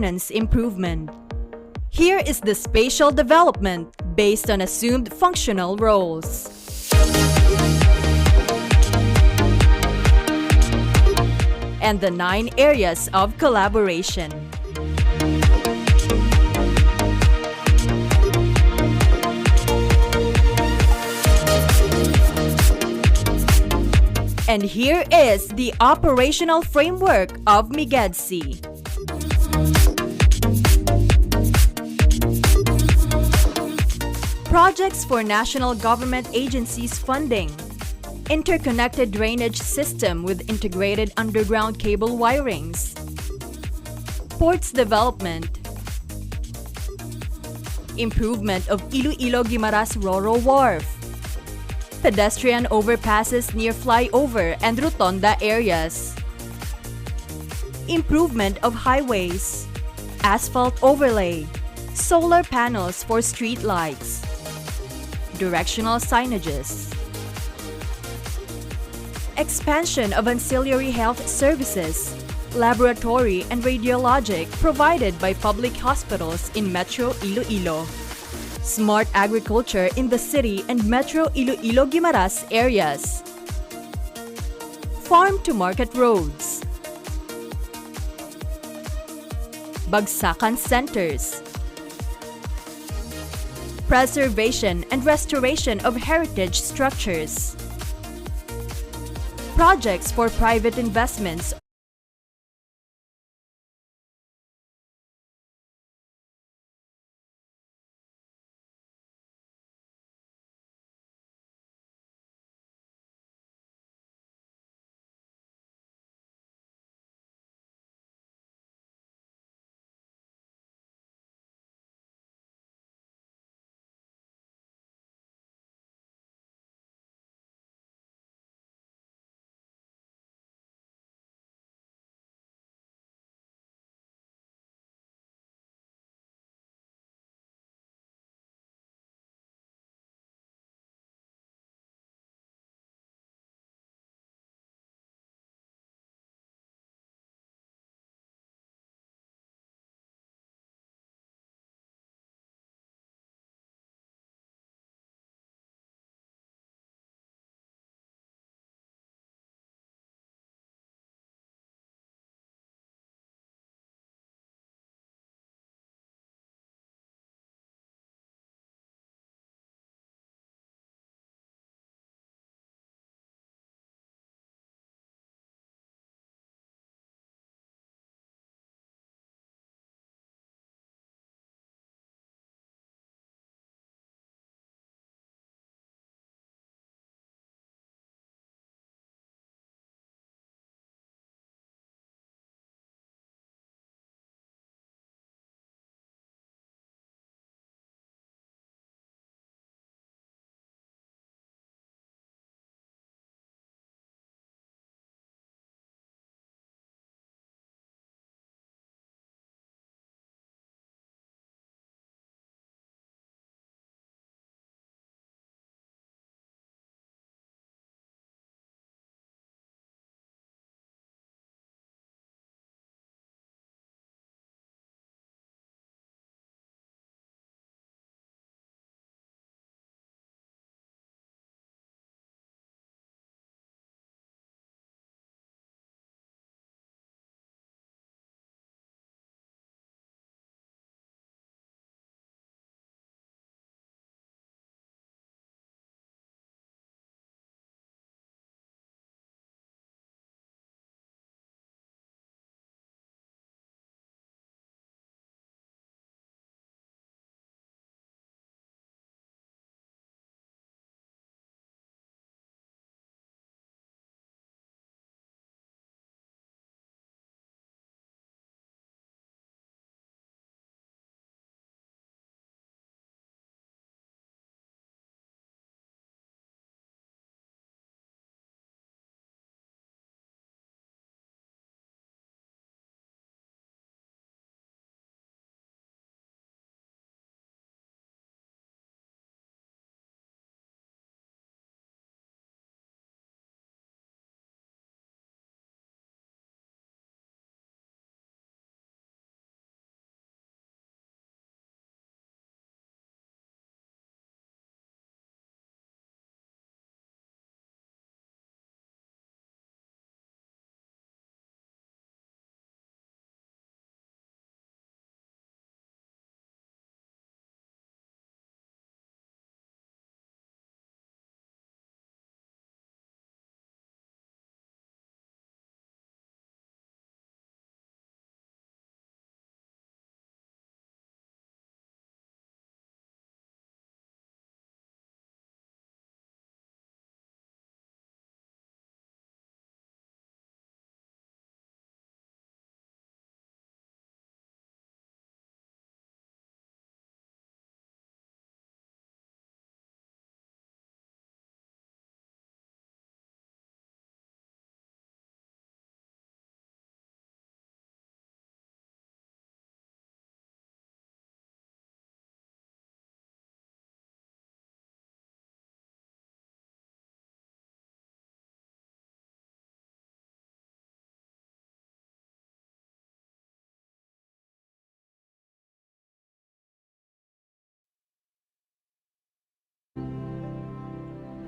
governance improvement. Here is the spatial development based on assumed functional roles. And the 9 areas of collaboration. And here is the operational framework of MIGEDC. Projects for national government agencies funding. Interconnected drainage system with integrated underground cable wirings. Ports development. Improvement of Iloilo-Guimaras Ro-Ro Wharf. Pedestrian overpasses near flyover and rotonda areas. Improvement of highways. Asphalt overlay. Solar panels for street lights. Directional signages. Expansion of ancillary health services, laboratory and radiologic provided by public hospitals in Metro Iloilo. Smart agriculture in the city and Metro Iloilo-Guimaras areas. Farm-to-market roads. Bagsakan centers. Preservation and restoration of heritage structures. Projects for private investments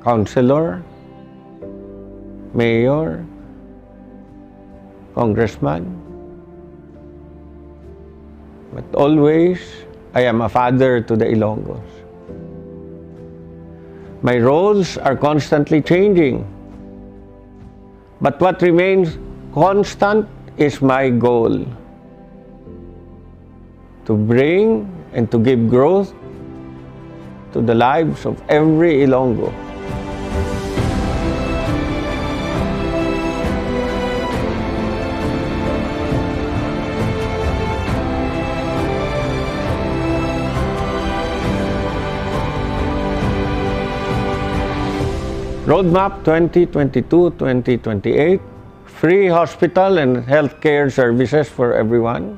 councilor, mayor, congressman. But always, I am a father to the Ilonggos. My roles are constantly changing. But what remains constant is my goal: to bring and to give growth to the lives of every Ilonggo. Roadmap 2022-2028, free hospital and healthcare services for everyone,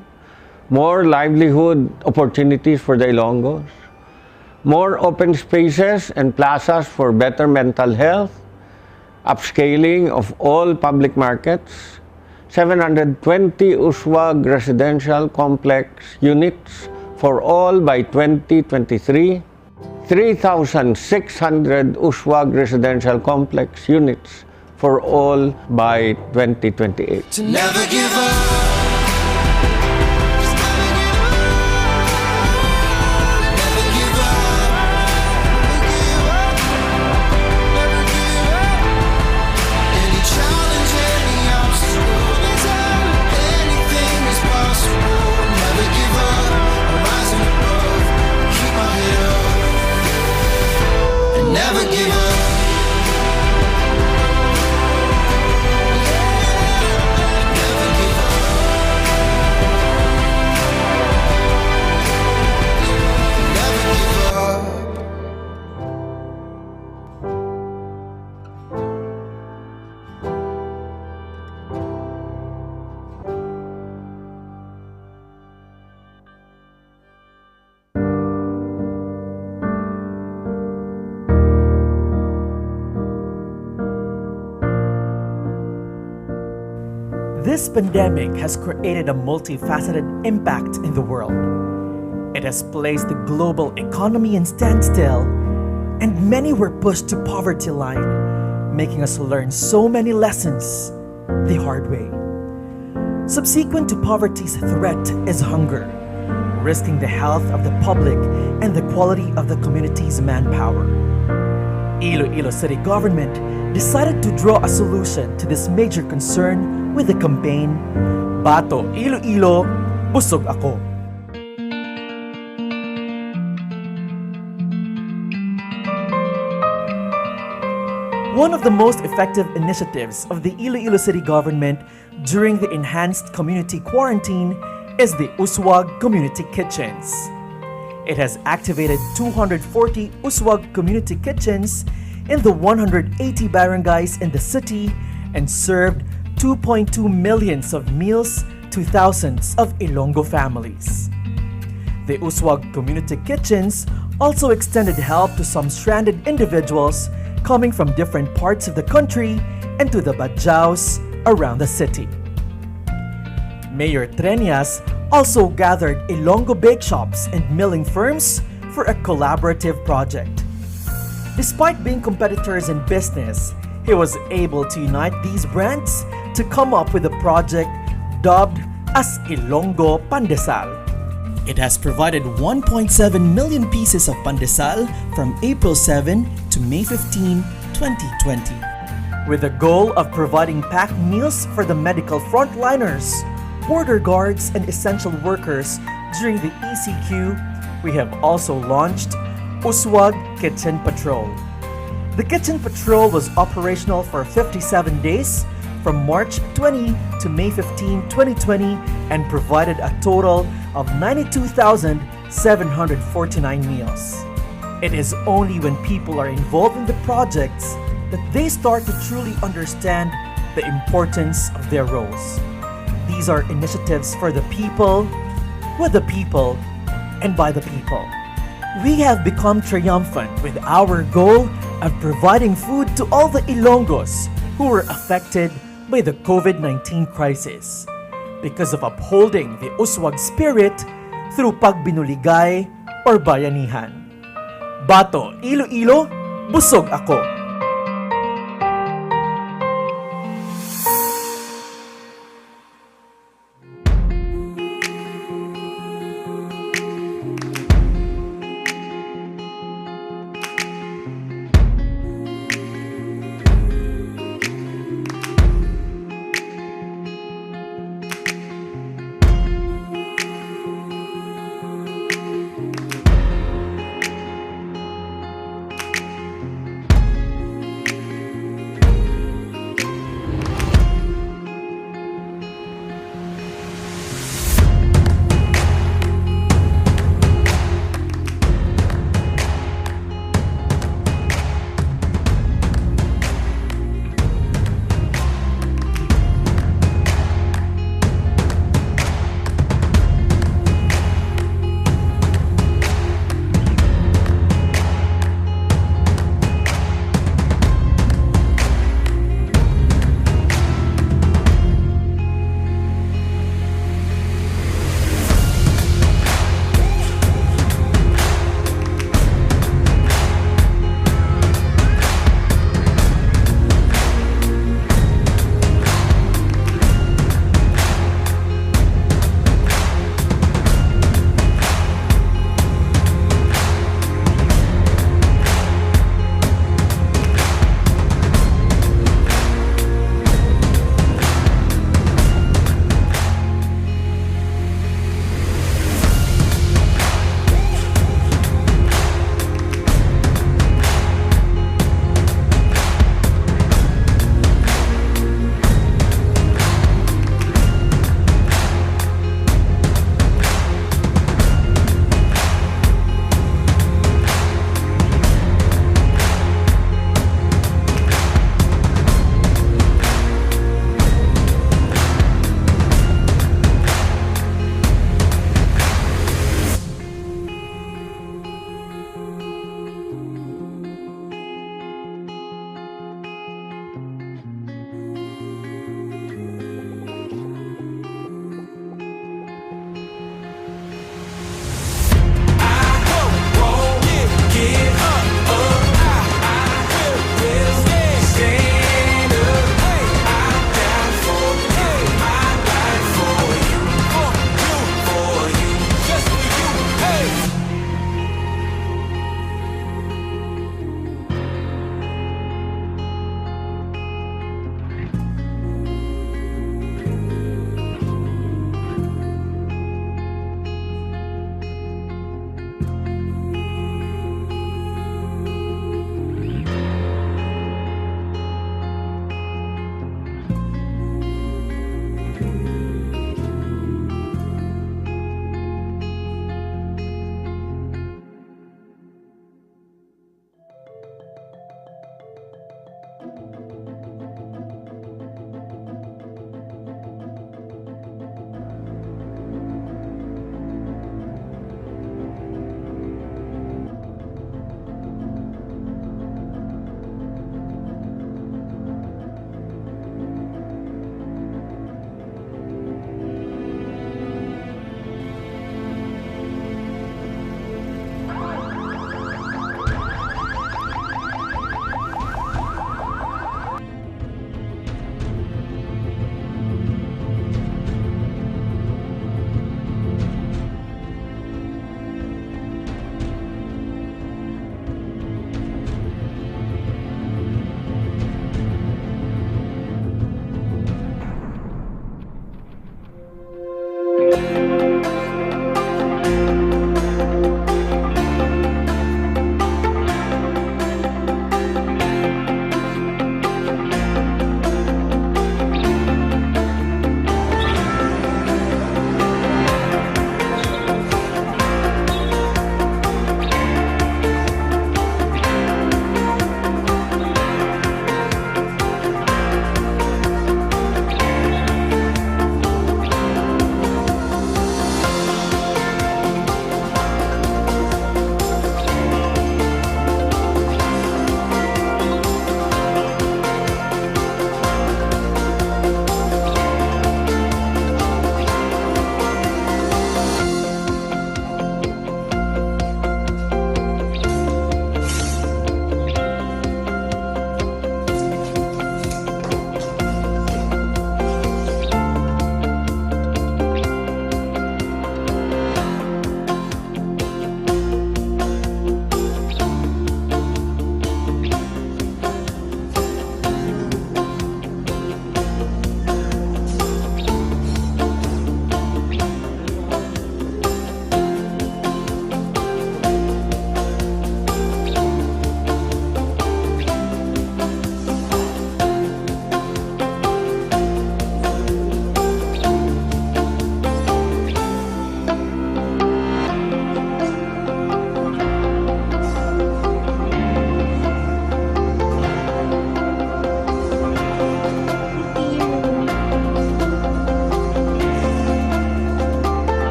more livelihood opportunities for the Ilonggos, more open spaces and plazas for better mental health, upscaling of all public markets, 720 USWAG residential complex units for all by 2023, 3,600 USWAG residential complex units for all by 2028. To never give up. This pandemic has created a multifaceted impact in the world. It has placed the global economy in standstill, and many were pushed to poverty line, making us learn so many lessons the hard way. Subsequent to poverty's threat is hunger, risking the health of the public and the quality of the community's manpower. Iloilo City Government decided to draw a solution to this major concern with the campaign, Bato Iloilo, Busog Ako. One of the most effective initiatives of the Iloilo City Government during the enhanced community quarantine is the USWAG Community Kitchens. It has activated 240 USWAG Community Kitchens in the 180 barangays in the city and served 2.2 millions of meals to thousands of Ilonggo families. The USWAG Community Kitchens also extended help to some stranded individuals coming from different parts of the country and to the badyaos around the city. Mayor Trenias also gathered Ilonggo bake shops and milling firms for a collaborative project. Despite being competitors in business, he was able to unite these brands to come up with a project dubbed as Ilonggo Pandesal. It has provided 1.7 million pieces of pandesal from April 7 to May 15, 2020. With the goal of providing packed meals for the medical frontliners, border guards, and essential workers during the ECQ, we have also launched USWAG Kitchen Patrol. The Kitchen Patrol was operational for 57 days from March 20 to May 15, 2020 and provided a total of 92,749 meals. It is only when people are involved in the projects that they start to truly understand the importance of their roles. These are initiatives for the people, with the people, and by the people. We have become triumphant with our goal of providing food to all the Ilonggos who were affected by the COVID-19 crisis because of upholding the USWAG spirit through pagbinuligay or bayanihan. Bato Iloilo, Busog Ako.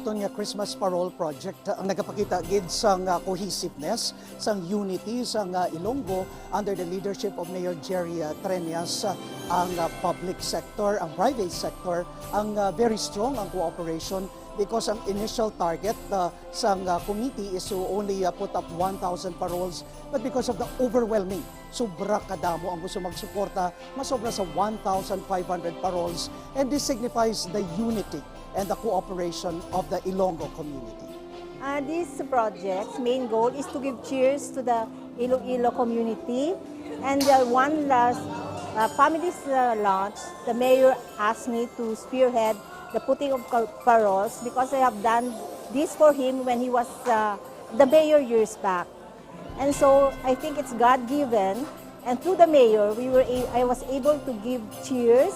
aton nga Christmas Parole Project ang nagapakita gid sang cohesiveness, sang unity sang Ilonggo under the leadership of Mayor Jerry Treñas. Ang public sector, ang private sector, ang very strong ang cooperation because ang initial target sang committee is to only put up 1,000 paroles, but because of the overwhelming sobra kadamo ang gusto magsuporta, masobra sa 1,500 paroles, and this signifies the unity and the cooperation of the Ilonggo community. This project's main goal is to give cheers to the Iloilo community, and one last family's launch, the mayor asked me to spearhead the putting of paroles because I have done this for him when he was the mayor years back. And so I think it's God-given, and through the mayor, I was able to give cheers,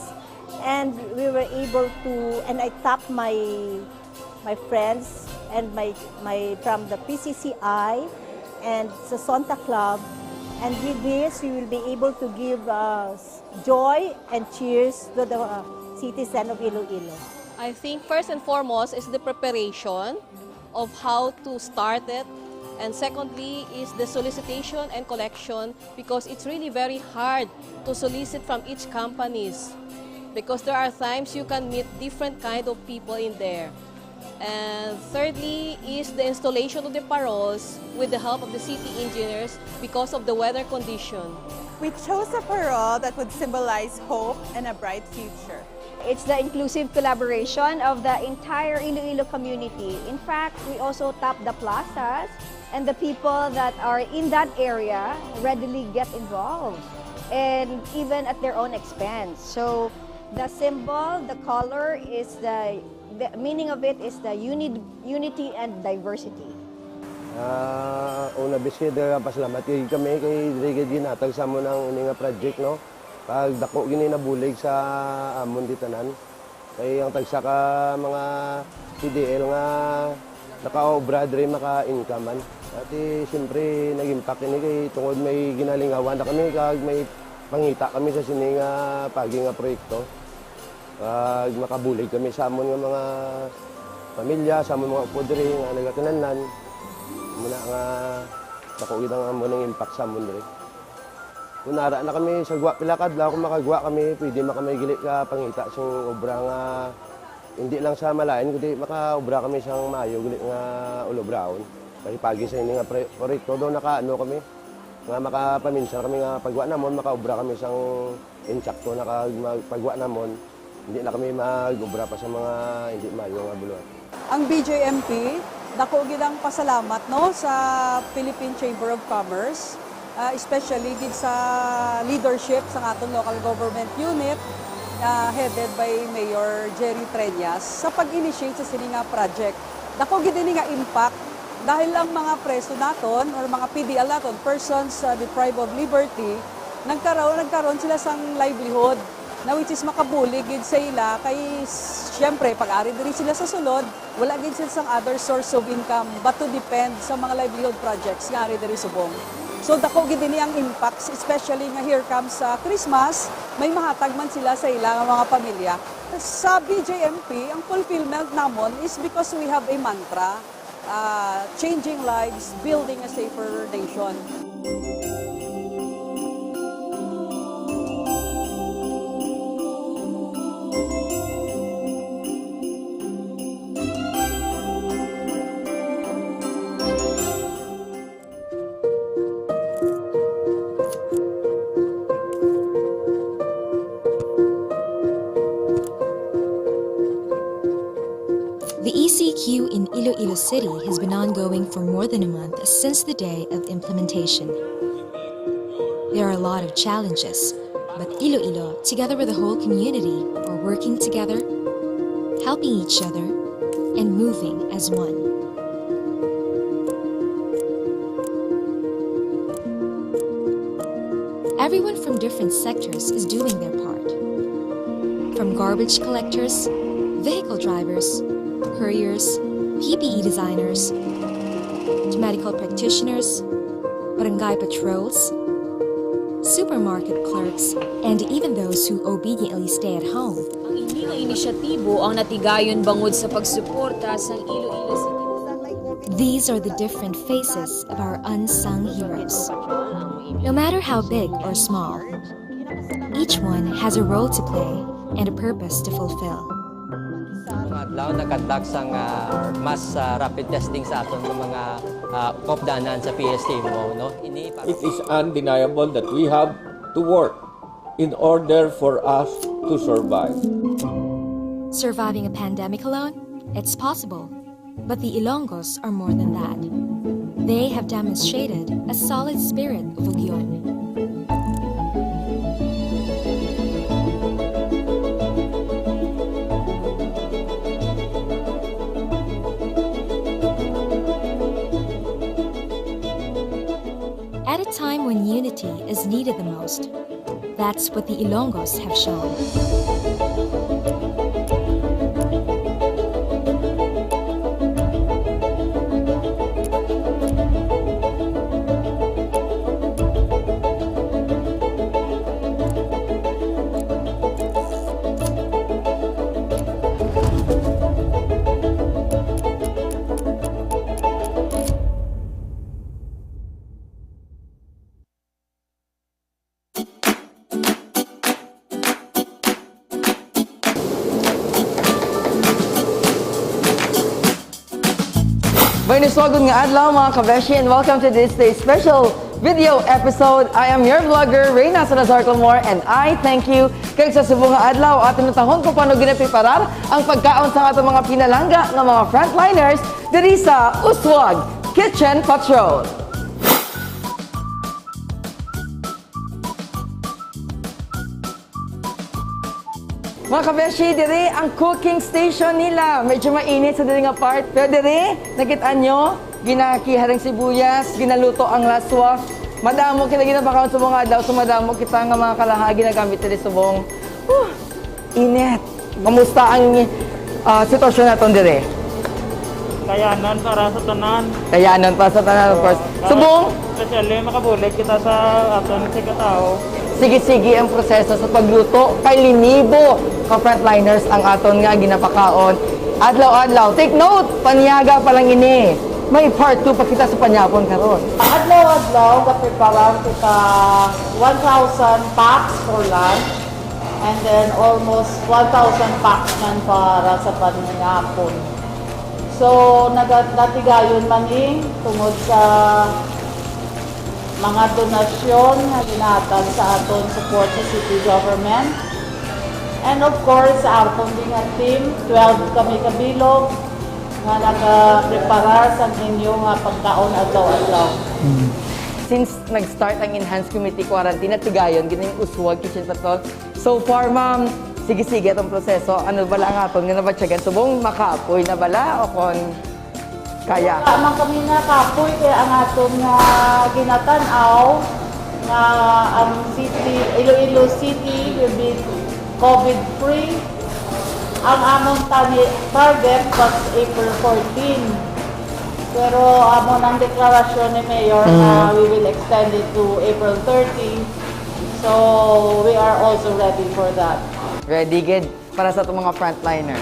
and we were able to, and I tapped my friends and my from the PCCI and the Sonta Club, and with this we will be able to give joy and cheers to the citizen of Iloilo. I think first and foremost is the preparation of how to start it. And secondly is the solicitation and collection, because it's really very hard to solicit from each companies, because there are times you can meet different kind of people in there. And thirdly is the installation of the paroles with the help of the city engineers because of the weather condition. We chose a parole that would symbolize hope and a bright future. It's the inclusive collaboration of the entire Iloilo community. In fact, we also tap the plazas, and the people that are in that area readily get involved, and even at their own expense. So the symbol, the color, is the meaning of it is the unity and diversity. Una bisid pasalamat kami kay Brigade ginatag sa amon ang ini nga project, no. Pag dako gini nabulig sa amon ditanan kay ang tagsa ka mga PDL nga naka-obra diri maka-income man. At siyempre nag-impact ini kay tungod may ginalingawan na kami kag may pangita kami sa sini nga pagi nga proyekto. Kag makabulig kami sa amon nga mga pamilya, sa amon mga upo diri nga nagatinanlan. Muna nga dako gid ang amon ng impact sa amon diri. Kunara na kami sa gwa pila kadlaw kung makagwa kami, pwede makamay ka pangita sa obra nga hindi lang sa malain kundi makaobra kami sang maayo gili nga ulo brown. Kay pagi sa ini nga proyekto do nakaano kami nga makapaminsan kami nga pagwa namon makaobra kami sang insakto pagwa namon, hindi na kami magobra pa sa mga hindi maayo nga buluan. Ang BJMP, dako gid ang pasalamat no sa Philippine Chamber of Commerce, especially gid sa leadership sa aton local government unit headed by Mayor Jerry Treñas sa pag-initiate sa sini nga project. Dako gid ini nga impact dahil ang mga preso naton or mga PDL naton, persons deprived of liberty, nagkaroon sila sang livelihood na which is makabulig gid sa ila kay siyempre pag-ari diri sila sa sulod, wala gid sila sang other source of income but to depend sa mga livelihood projects nga ari diri subong. So dako gid ini ang impacts, especially nga here comes sa Christmas, may mahatag man sila sa ilang mga pamilya. Sa BJMP, ang fulfillment namon is because we have a mantra, changing lives, building a safer nation. The ECQ in Iloilo City has been ongoing for more than a month since the day of implementation. There are a lot of challenges, but Iloilo, together with the whole community, are working together, helping each other, and moving as one. Everyone from different sectors is doing their part. From garbage collectors, vehicle drivers, couriers, PPE designers, to medical practitioners, barangay patrols, supermarket clerks, and even those who obediently stay at home. Ang ini nga inisyatibo ang natigayon bangod sa pagsuporta sa Iloilo City. These are the different faces of our unsung heroes. No matter how big or small, each one has a role to play and a purpose to fulfill. Adlaw nag-conduct sang mass rapid testing sa aton ng mga kopdanan sa PST mo, no? It is undeniable that we have to work in order for us to survive. Surviving a pandemic alone? It's possible. But the Ilonggos are more than that. They have demonstrated a solid spirit of Ugyon. At a time when unity is needed the most, that's what the Ilonggos have shown. Good nga adlaw mga kabeshi, and welcome to this day's special video episode. I am your vlogger, Reyna Salazar-Clamor, and I thank you kay sa subong nga adlaw at tinutahon ko paano ginapreparar ang pagkaon sa atong mga pinalangga ng mga frontliners diri sa Uswag Kitchen Patrol. Mga kabeshi, diri ang cooking station nila. Medyo mainit sa diri nga part. Pero diri, nakitaan nyo, ginakiharang sibuyas, ginaluto ang laswa. Madamo kita ginabakaon sa mga adlaw. So madamo kita nga mga kalahagi na gamit diri subong. Init. Kamusta ang sitwasyon naton diri? Kayanan para sa tanan. Kayanan para sa tanan, of course. Subong? Especially makabulig kita sa aton si katao. Sige-sige ang proseso sa pagluto kay linibo ka frontliners ang aton nga ginapakaon. Adlaw-adlaw. Take note, panyaga pa lang ini. May part 2 pa kita sa panyapon karon. Adlaw-adlaw kapreparan kita 1,000 packs for lunch and then almost 1,000 packs man para sa panyapon. So natigayon man tungod sa mga donasyon na ginatag sa aton support sa city government. And of course, sa aton din nga team, 12 kami kabilog nga naka-preparar sa inyong pagkaon adlaw-adlaw. Since nag-start ang Enhanced Community Quarantine at tigayon, gining Uswag Kitchen Patrol. So far, ma'am, sige-sige itong proseso. Ano bala ang aton nga nabatyagan? Subong makaapoy na bala o kon kaya? Tama kami na kapoy kaya ang aton nga ginatanaw nga ang city, Iloilo City will be COVID-free. Ang among target was April 14. Pero amon ang deklarasyon ni Mayor na we will extend it to April 30. So we are also ready for that. Ready, good. Para sa itong mga frontliner.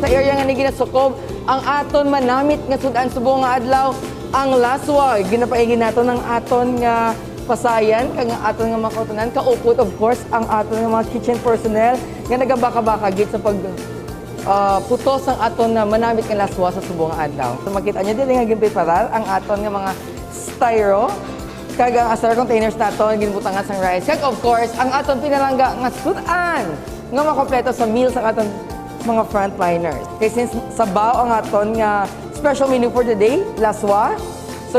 Sa area nga ni ginasukob, ang aton manamit nga sudan subong nga adlaw, ang laswa. Ginapaigin nato ng aton nga pasayan, kag nga aton nga mga kautunan. Kaupot, of course, ang aton nga mga kitchen personnel nga nagabaka-baka git sa pag putos ang aton nga manamit nga laswa sa subong nga adlaw. So makita nyo dili nga ginpreparar ang aton nga mga styro, kag ang asar containers naton ginbutangan sang rice. Kag of course, ang aton pinalangga nga sudan nga makompleto sa meal sa aton mga frontliners. Kaya since sabaw ang aton nga special menu for the day, laswa, so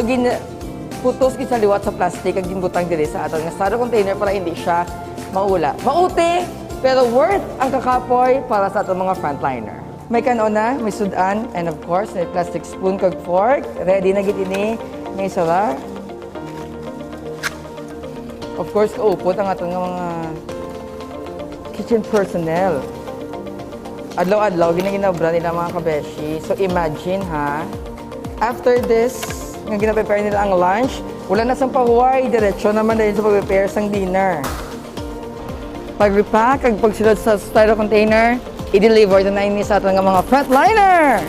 putos sa liwat sa plastic ang ginbutang diri sa aton nga saro container para hindi siya maula. Mauti, pero worth ang kakapoy para sa aton mga frontliner. May kanon na, may sudan, and of course, may plastic spoon kag fork. Ready na gid ini, may sala. Of course, kaupot ang aton nga mga kitchen personnel. Adlaw-adlaw, ginaginabra nila mga kabeshi. So imagine ha, after this nga gina-prepare nila ang lunch. Wala na sang pahuway, diretso naman din sa pag-prepare sang dinner. Pag-repack, kag pagsulod sa styro container, i-deliver na ini sa ating mga frontliner.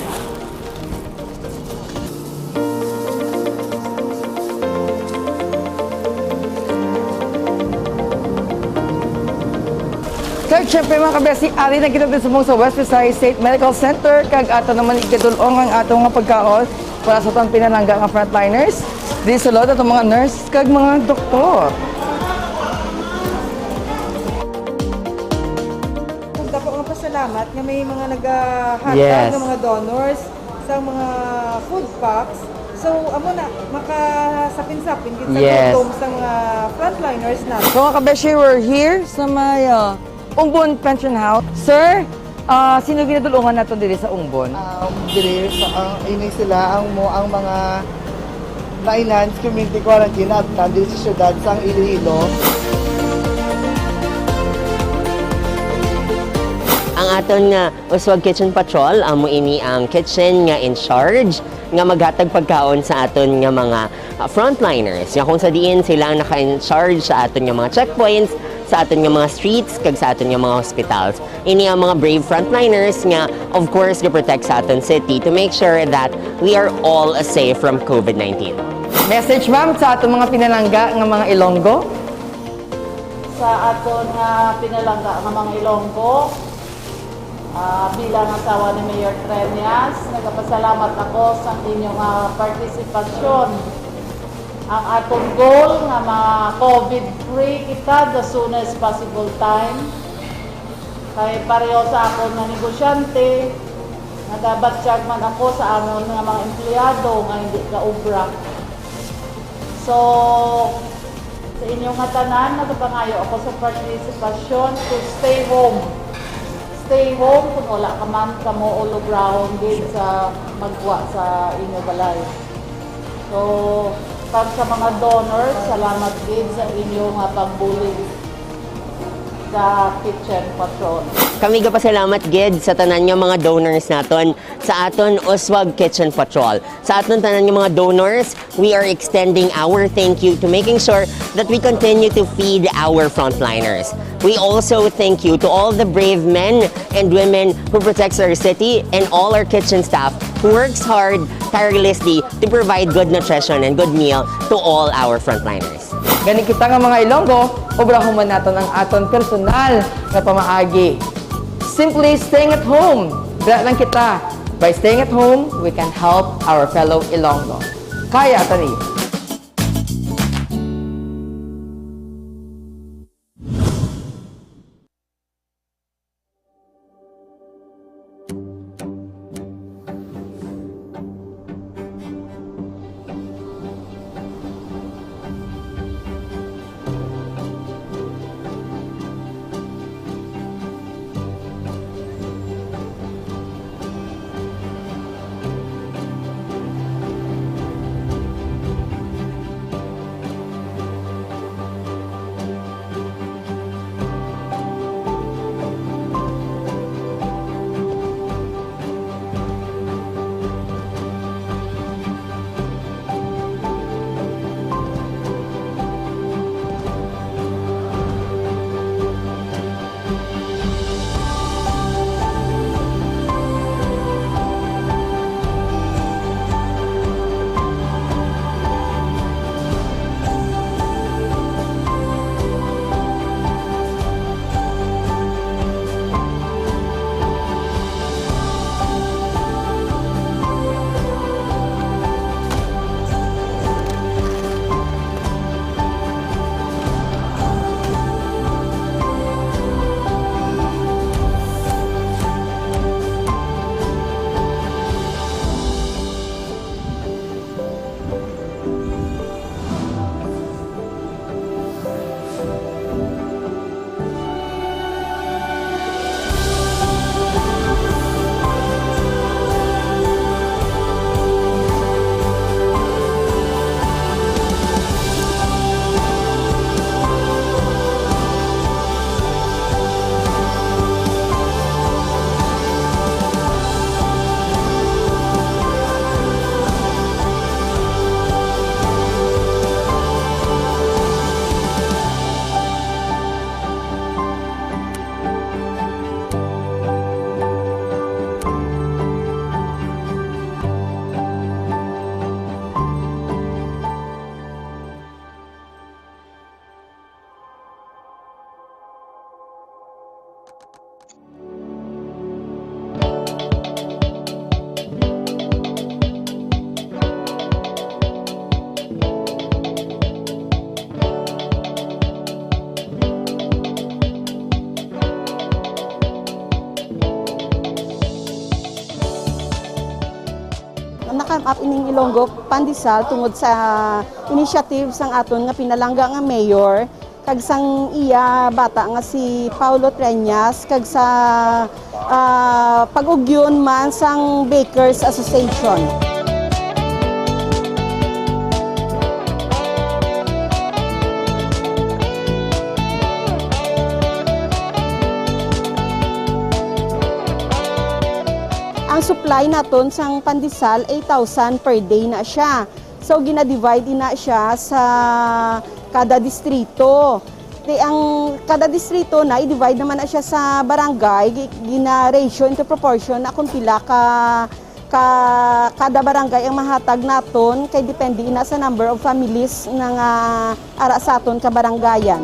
Kag syempre mga kabesi, ali na kita sumong sa West Visayas State Medical Center, kag ato naman ikadulong ang atong mga pagkaon para sa itong pinalangga ng frontliners. Di sulod atong mga nurse kag mga doktor. Dapat nga pasalamat nga may mga nag-handbag ng mga donors sa mga food packs. So, amo na, makasapin-sapin kita sa mga frontliners na. So mga kabeshi, we're here sa may Ungbon Pension House. Sir, sino ginadulungan nato diri sa Ungbon? Diri sa ini sila ang mga na-enhanced community quarantine at nandito sa syudad sang Iloilo. Ang aton nga Uswag Kitchen Patrol amo ini ang kitchen nga in charge nga maghatag pagkaon sa aton nga mga frontliners. Nga kung sa diin sila ang naka-in charge sa aton nga mga checkpoints, sa aton nga mga streets, kag sa aton nga mga hospitals. Ini ang mga brave frontliners nga of course ga-protect sa aton city to make sure that we are all safe from COVID-19. Message ma'am sa aton mga pinalangga nga mga Ilonggo. Sa aton nga pinalangga nga mga Ilonggo, bilang asawa ni Mayor Trenyas, nagpasalamat ako sa inyong partisipasyon. Ang atong goal nga COVID-free kita the soonest possible time. Kay pareho sa akong nga negosyante, nagabatsyag man ako sa amon nga mga empleyado nga hindi ka-ubra. So, sa inyong nga tanan, nagpangayo ako sa partisipasyon to stay home. Stay home kung wala ka man kamo ulubrahon din sa magwa sa inyo balay. So, pag sa mga donors, salamat din sa inyong pagbulig sa Kitchen Patrol. Kami gapasalamat gid sa tanan nga mga donors naton sa aton Uswag Kitchen Patrol. Sa aton tanan nga mga donors, we are extending our thank you to making sure that we continue to feed our frontliners. We also thank you to all the brave men and women who protects our city and all our kitchen staff who works hard tirelessly to provide good nutrition and good meal to all our frontliners. Gani kita nga mga Ilonggo, obrahon man naton ang aton personal nga pamaagi. Simply staying at home. Dira lang kita. By staying at home, we can help our fellow Ilonggo. Kaya tani. nakam up ining Ilonggo pandesal tungod sa initiative sang aton nga pinalangga nga mayor kag sang iya bata nga si Paulo Treñas kag sa pag-ugyon man sang Bakers Association. Ang supply naton sang pandesal 8,000 per day na siya. So gina-divide na siya sa kada distrito. Ang kada distrito na i-divide naman na siya sa barangay, gina-ratio into proportion na kung pila kada barangay ang mahatag naton kay depende na sa number of families nga ara sa aton ka barangayan.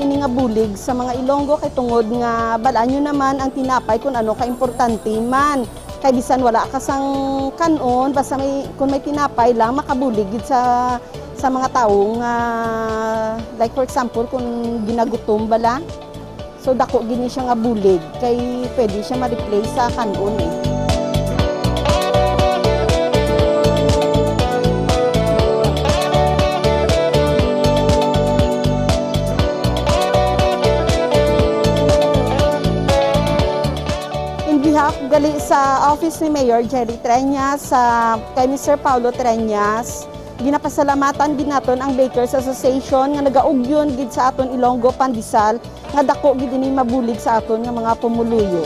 Ini nga bulig sa mga Ilonggo kay tungod nga balaan nyo naman ang tinapay kung ano ka importante man. Kay bisan wala ka sang kanon, basta kung may tinapay lang makabulig sa mga tao nga like for example kung ginagutom bala. So dako gini siya nga bulig kay pwede siya ma-replace sa kanon eh. Gali sa office ni Mayor Jerry Treñas, kay Mr. Paulo Treñas, ginapasalamatan gid naton ang Bakers Association nga nagaugyon gid sa aton Ilonggo pandesal nga dako gid ini mabulig sa aton nga mga pumuluyo.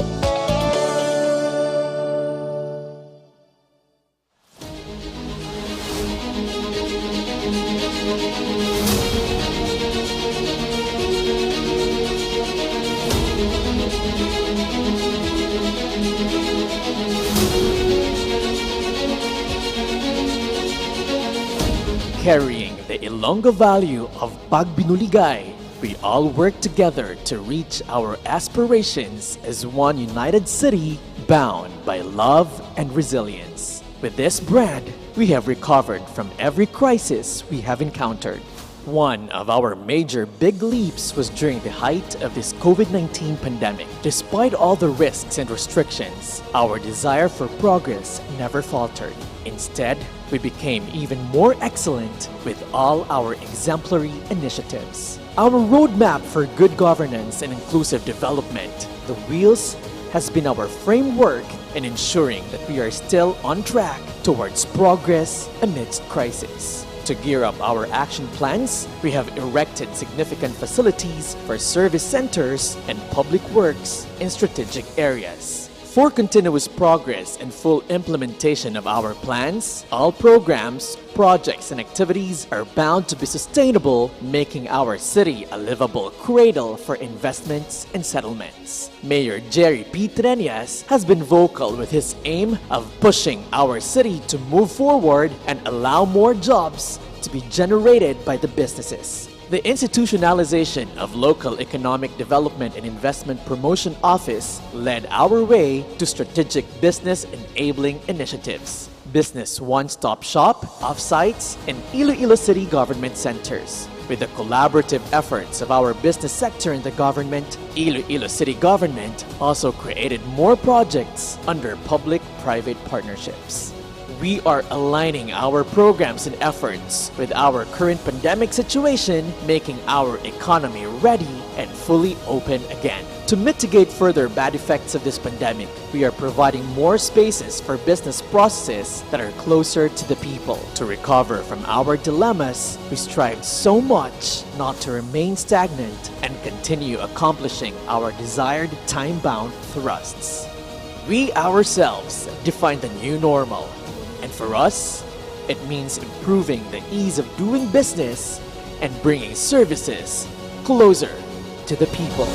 Carrying the Ilonggo value of pagbinuligay, we all work together to reach our aspirations as one united city bound by love and resilience. With this brand, we have recovered from every crisis we have encountered. One of our major big leaps was during the height of this COVID-19 pandemic. Despite all the risks and restrictions, our desire for progress never faltered. Instead, we became even more excellent with all our exemplary initiatives. Our roadmap for good governance and inclusive development, the Wheels, has been our framework in ensuring that we are still on track towards progress amidst crisis. To gear up our action plans, we have erected significant facilities for service centers and public works in strategic areas. For continuous progress and full implementation of our plans, all programs, projects, and activities are bound to be sustainable, making our city a livable cradle for investments and settlements. Mayor Jerry P. Treñas has been vocal with his aim of pushing our city to move forward and allow more jobs to be generated by the businesses. The institutionalization of Local Economic Development and Investment Promotion Office led our way to strategic business enabling initiatives, business one-stop shop, offsites, and Iloilo City government centers. With the collaborative efforts of our business sector and the government, Iloilo City government also created more projects under public-private partnerships. We are aligning our programs and efforts with our current pandemic situation, making our economy ready and fully open again. To mitigate further bad effects of this pandemic, we are providing more spaces for business processes that are closer to the people. To recover from our dilemmas, we strive so much not to remain stagnant and continue accomplishing our desired time-bound thrusts. We ourselves define the new normal. And for us, it means improving the ease of doing business and bringing services closer to the people.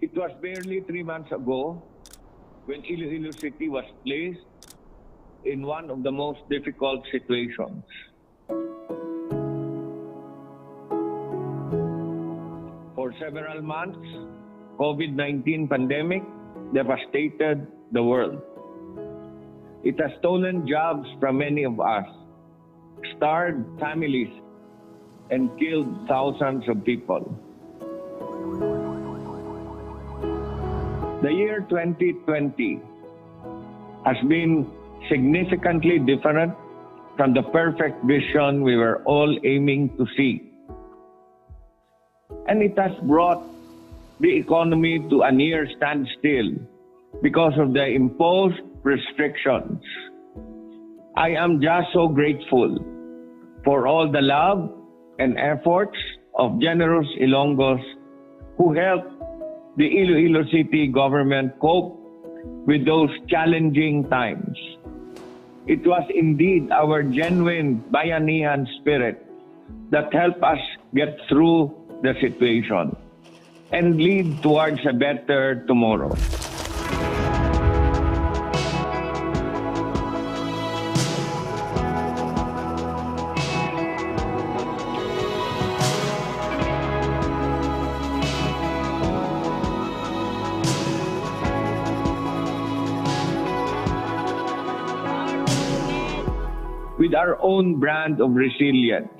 It was barely 3 months ago when Iloilo City was placed in one of the most difficult situations. For several months, COVID-19 pandemic devastated the world. It has stolen jobs from many of us, starved families, and killed thousands of people. The year 2020 has been significantly different from the perfect vision we were all aiming to see. And it has brought the economy to a near standstill because of the imposed restrictions. I am just so grateful for all the love and efforts of generous Ilonggos who helped the Iloilo City government cope with those challenging times. It was indeed our genuine bayanihan spirit that helped us get through the situation and lead towards a better tomorrow. With our own brand of resilience.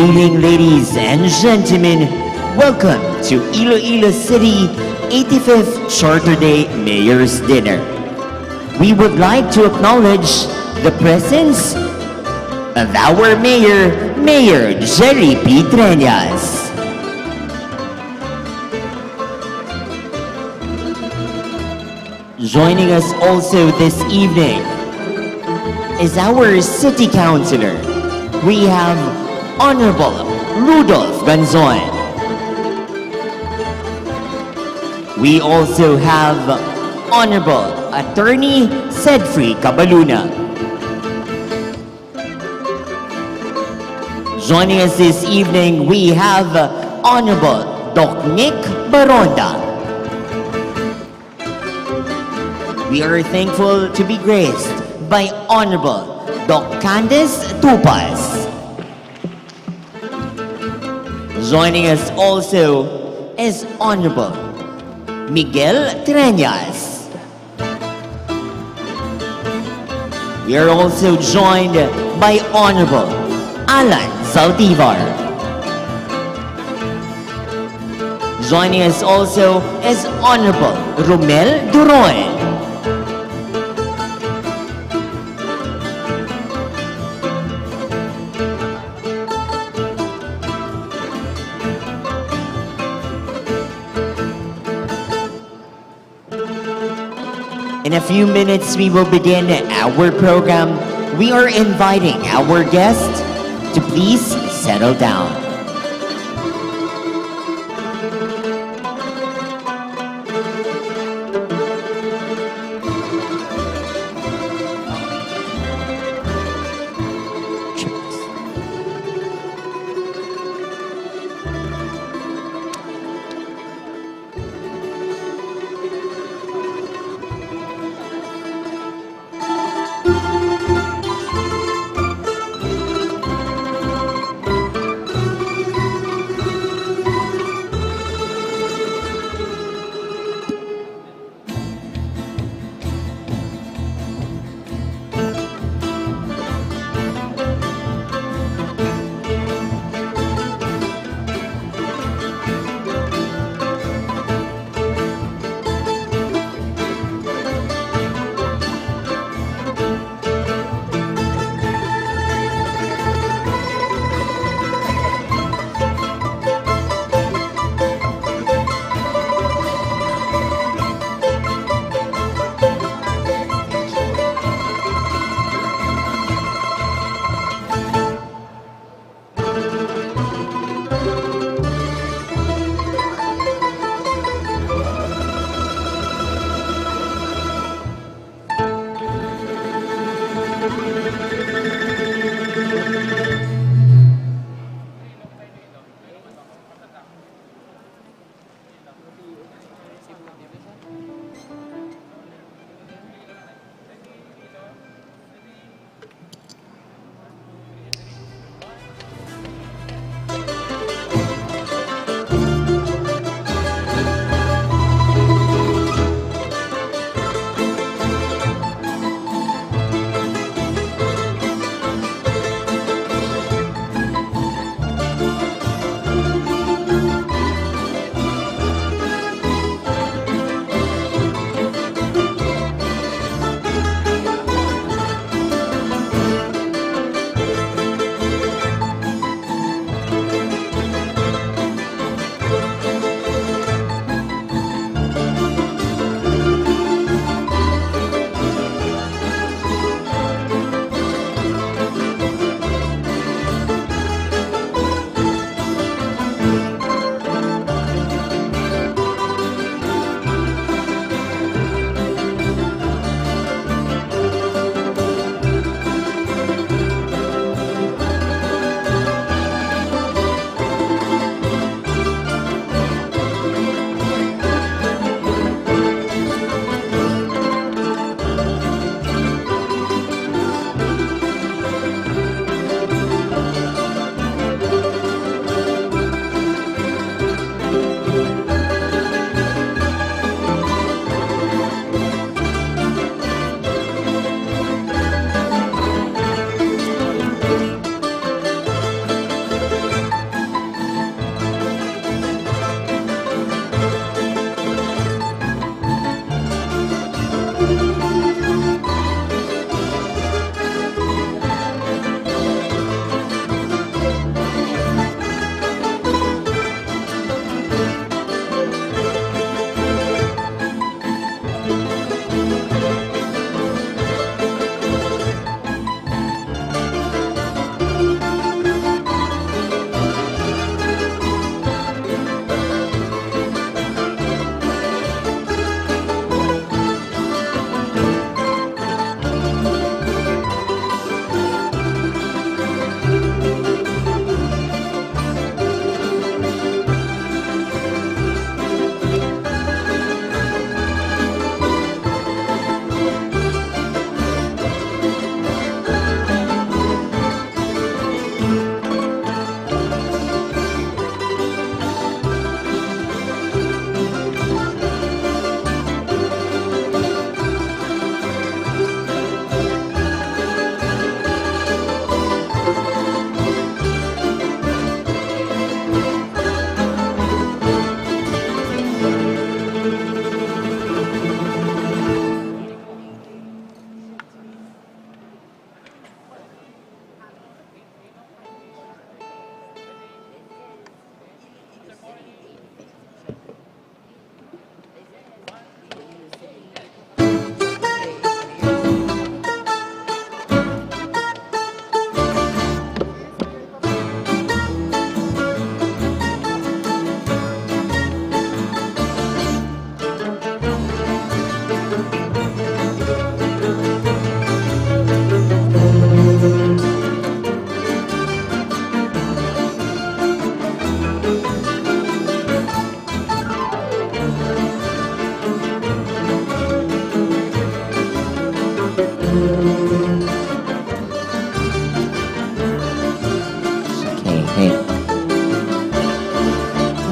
Good evening, ladies and gentlemen. Welcome to Iloilo City 85th Charter Day Mayor's Dinner. We would like to acknowledge the presence of our Mayor, Mayor Jerry P. Treñas. Joining us also this evening is our City Councilor. We have Honorable Rudolph Ganzon. We also have Honorable Attorney Sedfrey Cabaluna. Joining us this evening, we have Honorable Doc Nick Baronda. We are thankful to be graced by Honorable Doc Candice Tupas. Joining us also is Honorable Miguel Treñas. We are also joined by Honorable Alan Saldivar. Joining us also is Honorable Romel Duroy. In a few minutes, we will begin our program. We are inviting our guests to please settle down.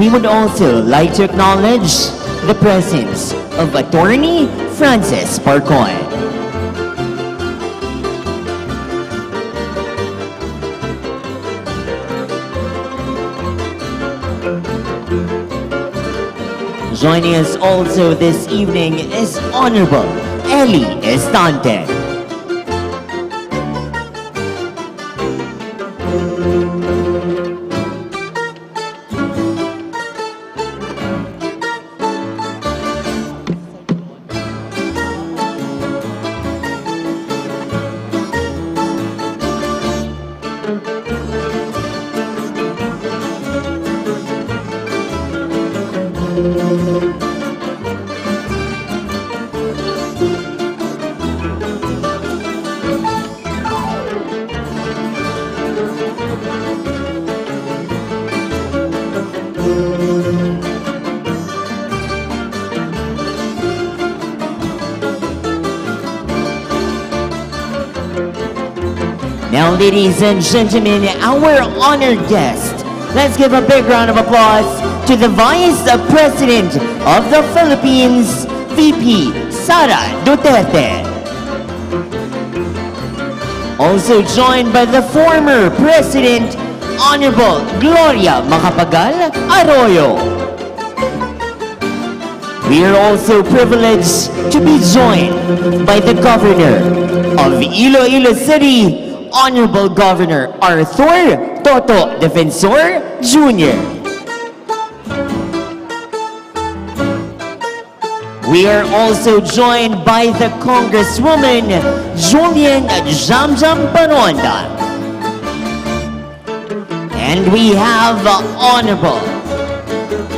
we would also like to acknowledge the presence of Attorney Francis Parcoy. Joining us also this evening is Honorable Eli Estante. Now, ladies and gentlemen, our honored guest, let's give a big round of applause to the Vice President of the Philippines, VP Sara Duterte. Also joined by the former President, Honorable Gloria Macapagal Arroyo. We are also privileged to be joined by the Governor of Iloilo City, Honorable Governor Arthur Toto Defensor Jr. We are also joined by the Congresswoman Julian Jamjam Panonda. And we have Honorable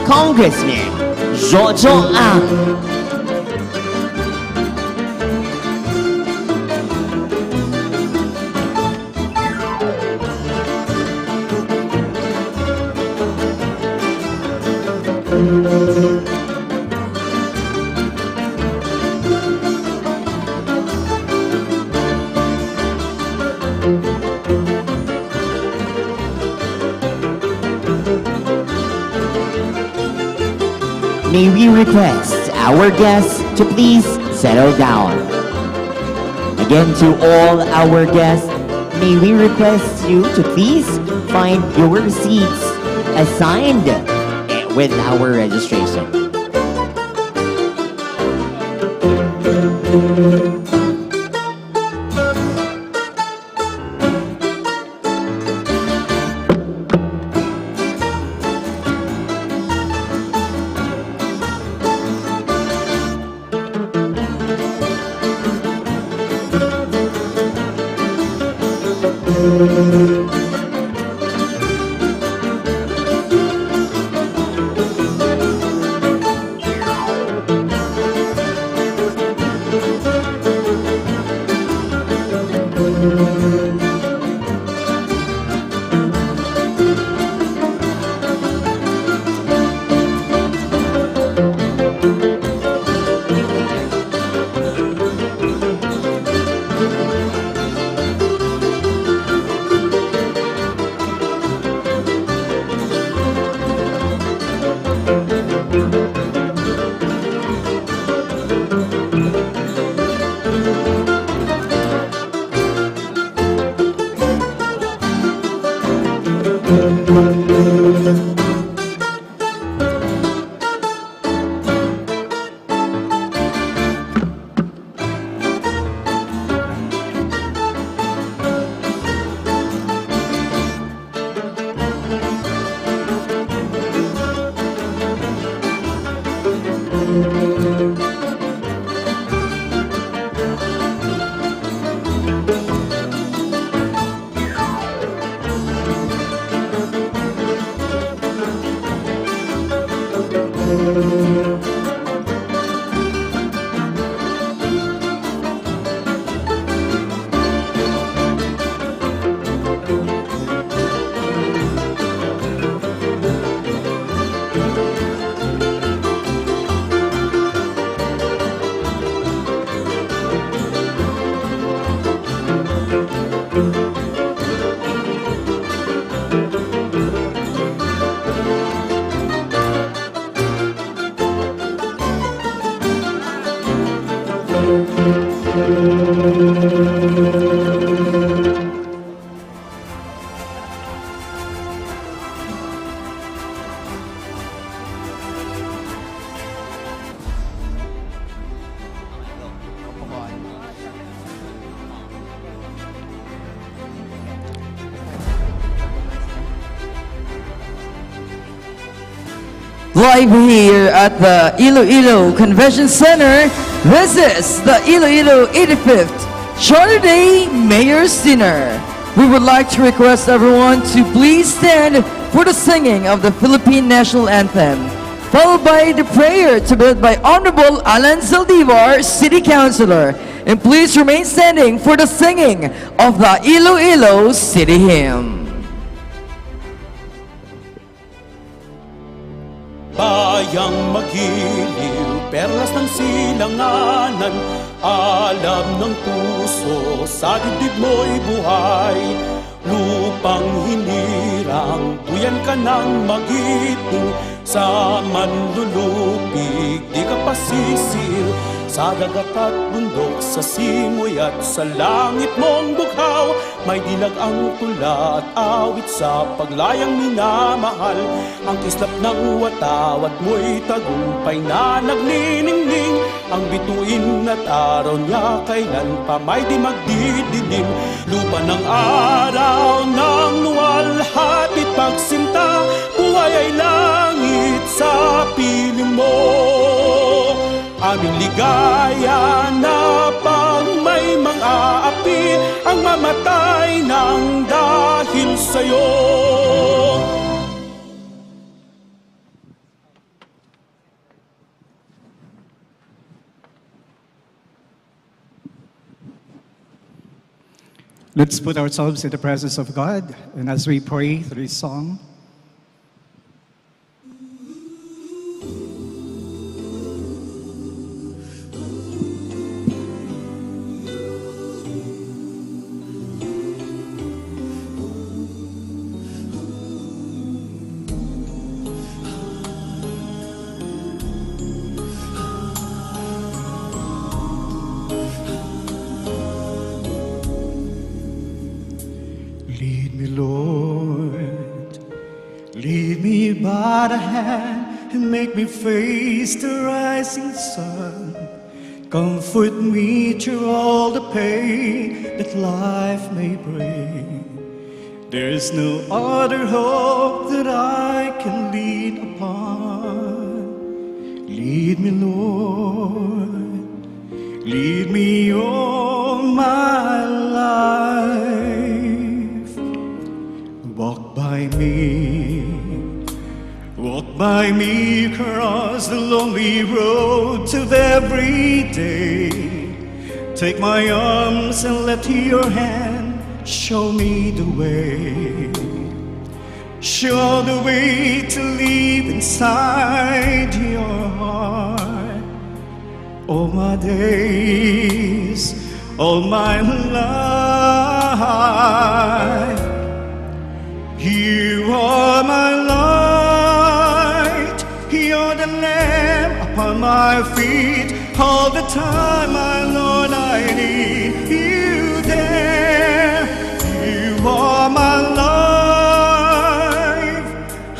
Congressman Jojo Ang. May we request our guests to please settle down. Again, to all our guests, may we request you to please find your seats assigned with our registration. Live here at the Iloilo Convention Center, this is the Iloilo 85th Charter Day Mayor's Dinner. We would like to request everyone to please stand for the singing of the Philippine National Anthem, followed by the prayer to be led by Honorable Alan Zaldivar, City Councilor. And please remain standing for the singing of the Iloilo City Hymn. Bayang magiliw, perlas ng silanganan, alam ng puso, sa dibdib mo'y buhay. Lupang hinirang, tuyan ka ng magiting, sa manlulupig, di ka pasisil. Sa dagat at bundok, sa simoy at sa langit mong bughaw, may dilag ang tula at awit sa paglayang minamahal. Ang kislap ng watawat mo'y tagumpay na nagniningning, ang bituin at araw niya kailan pa may di magdidilim. Lupa ng araw ng luwalhatit pagsinta, buhay ay langit sa piling mo. Aming ligaya na pag may mga api ang mamatay ng dahil sa'yo. Let's put ourselves in the presence of God, and as we pray through this song, Lord, lead me by the hand and make me face the rising sun. Comfort me through all the pain that life may bring. There's no other hope that I can lean upon. Lead me, Lord, lead me all my life. Walk by me across the lonely road of every day. Take my arms and let your hand show me the way. Show the way to live inside your heart. All my days, all my life. You are my light, you're the lamp upon my feet. All the time, my Lord, I need you there. You are my life,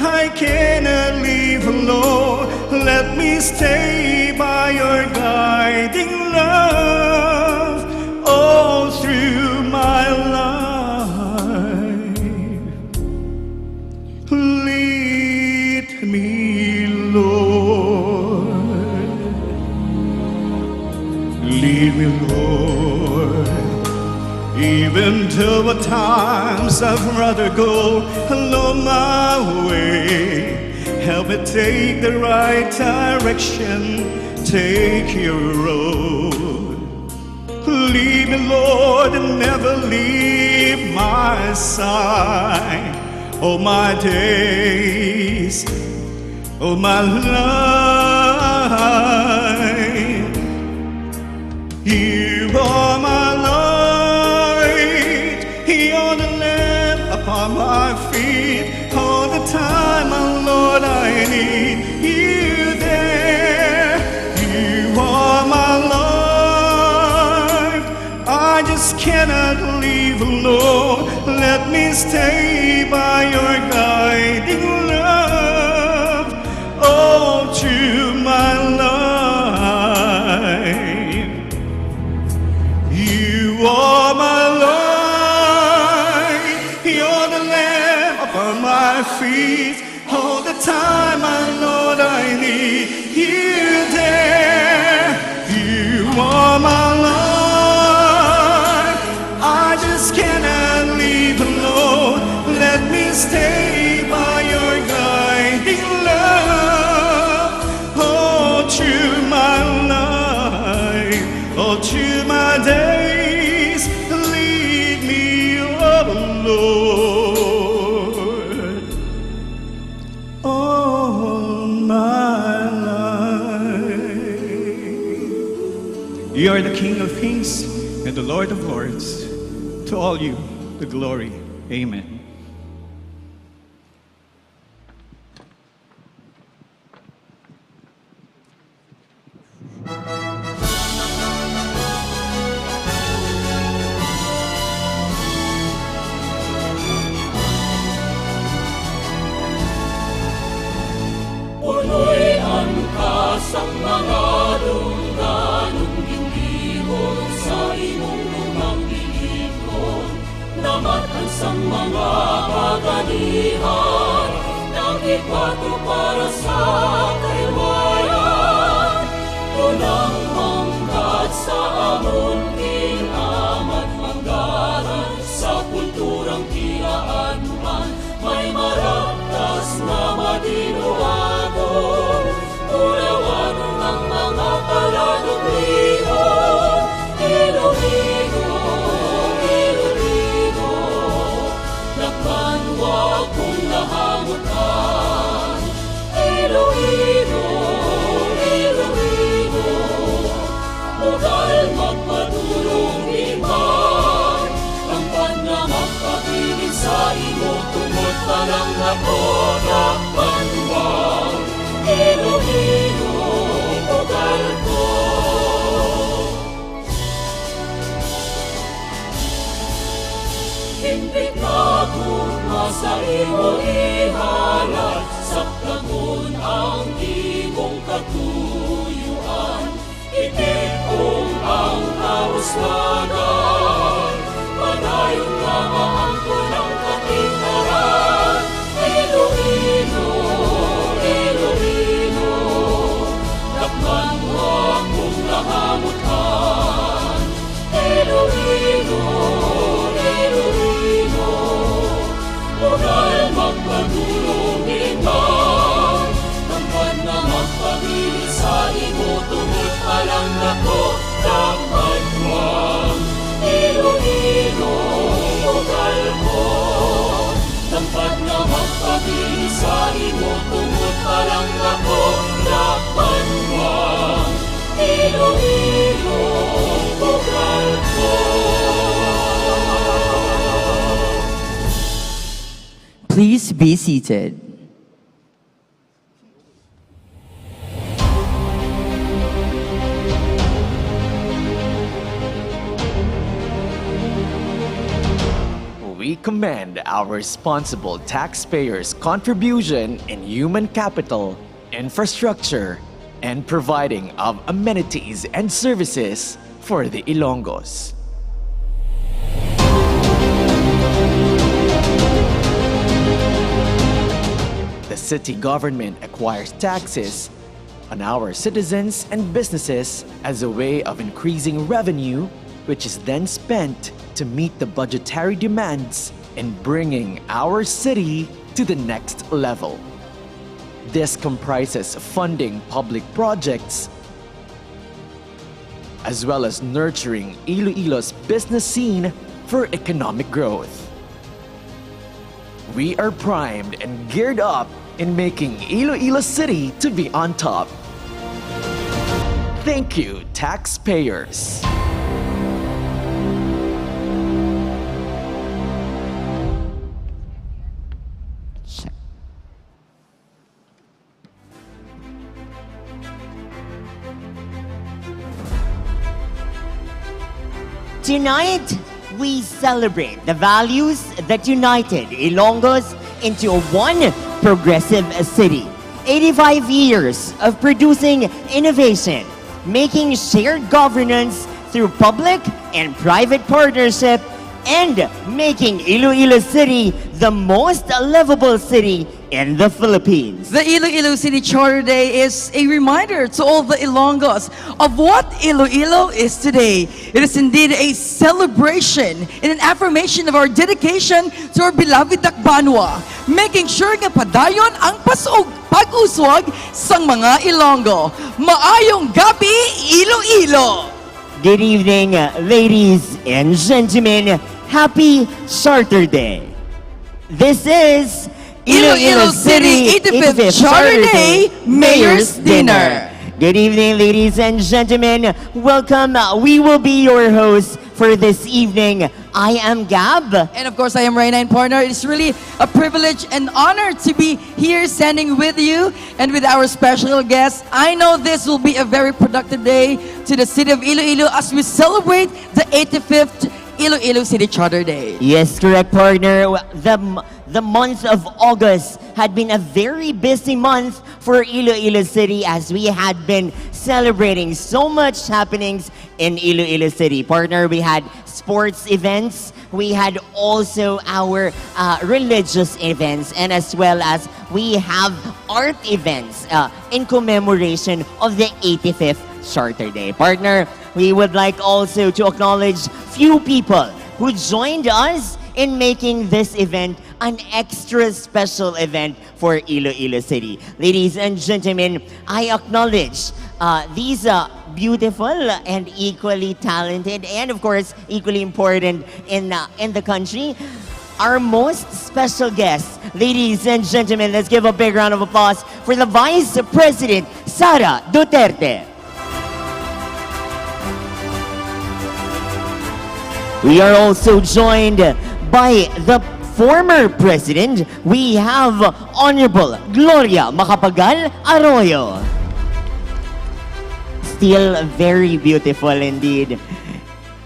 I cannot live alone. Let me stay by your guiding love all through my life. Lead me, Lord. Lead me, Lord. Even though at times I'd rather go alone my way, help me take the right direction, take your road. Lead me, Lord, and never leave my side. All my days, all my life. You are my light, you're the lamp upon my feet. All the time, my Lord, I need you there. You are my life, I just cannot leave alone. Let me stay by your guiding love all through my life. You are my light, you're the lamp upon my feet. All the time I know that I need you there. You are my life. I just cannot leave alone. Let me stay by your guiding love. All through my life, all through my days, lead me, oh Lord, all my life. You are the King of Kings and the Lord of Lords. To all you, the glory. Amen. Punoy ang kasang mga lungganong ginihon sa imong lumang bilikon. Namatan sa mga kaganihan, nakipato para sa kaywayan. Unang manggat sa amon kinamat manggaran, sa kulturang kilaan man, may maragtas na madinuwagon. Unawanon ang mga kalanuglihon. Iloilo, Iloilo, nagmanwa kung nahangutan. Iloilo, Iloilo, mugal magpadulong iman. Ang panamagpabilin sa imo, tungod pa lang ako nagmanwang. Iloilo, mugal ko. Hindi ka guma sa imo ihalal, saktagon ang imong katuyuan. Itikong ang kauswagan, padayon ka maangkon ang katindahan. Iloilo, Iloilo, nagmanwa kung nahamutan. Iloilo, Iloilo, mugal magpadulong iman. Tampan na magpamili sa imo, tungod pa lang ako nagmanwang. Iloilo, mugal ko. Tampan na magpamili sa imo, tungod pa lang ako nagmanwang. Iloilo, mugal ko. Please be seated. We commend our responsible taxpayers' contribution in human capital, infrastructure, and providing of amenities and services for the Ilonggos. The city government acquires taxes on our citizens and businesses as a way of increasing revenue, which is then spent to meet the budgetary demands and bringing our city to the next level. This comprises funding public projects as well as nurturing Iloilo's business scene for economic growth. We are primed and geared up in making Iloilo City to be on top. Thank you, taxpayers. Tonight, we celebrate the values that united Ilonggos into one progressive city. 85 years of producing innovation, making shared governance through public and private partnership, and making Iloilo City the most livable city in the Philippines. The Iloilo City Charter Day is a reminder to all the Ilonggos of what Iloilo is today. It is indeed a celebration and an affirmation of our dedication to our beloved Dakbanwa, making sure nga padayon ang pag-uswag sang mga Ilonggo. Maayong gabi, Iloilo! Good evening, ladies and gentlemen. Happy Charter Day. This is Iloilo City 85th Charter Day Mayor's Dinner. Good evening, ladies and gentlemen. Welcome. We will be your hosts for this evening. I am Gab. And of course, I am Reyna and partner. It's really a privilege and honor to be here standing with you and with our special guests. I know this will be a very productive day to the city of Iloilo as we celebrate the 85th Iloilo City Charter Day. Yes, correct, partner. The month of August had been a very busy month for Iloilo City as we had been celebrating so much happenings in Iloilo City. Partner, we had sports events, we had also our religious events, and as well as we have art events in commemoration of the 85th Charter Day. Partner, we would like also to acknowledge few people who joined us in making this event an extra special event for Iloilo City. Ladies and gentlemen, I acknowledge these beautiful and equally talented and of course equally important in the country. Our most special guests, ladies and gentlemen, let's give a big round of applause for the Vice President, Sara Duterte. We are also joined by the former president. We have Honorable Gloria Macapagal Arroyo. Still very beautiful indeed.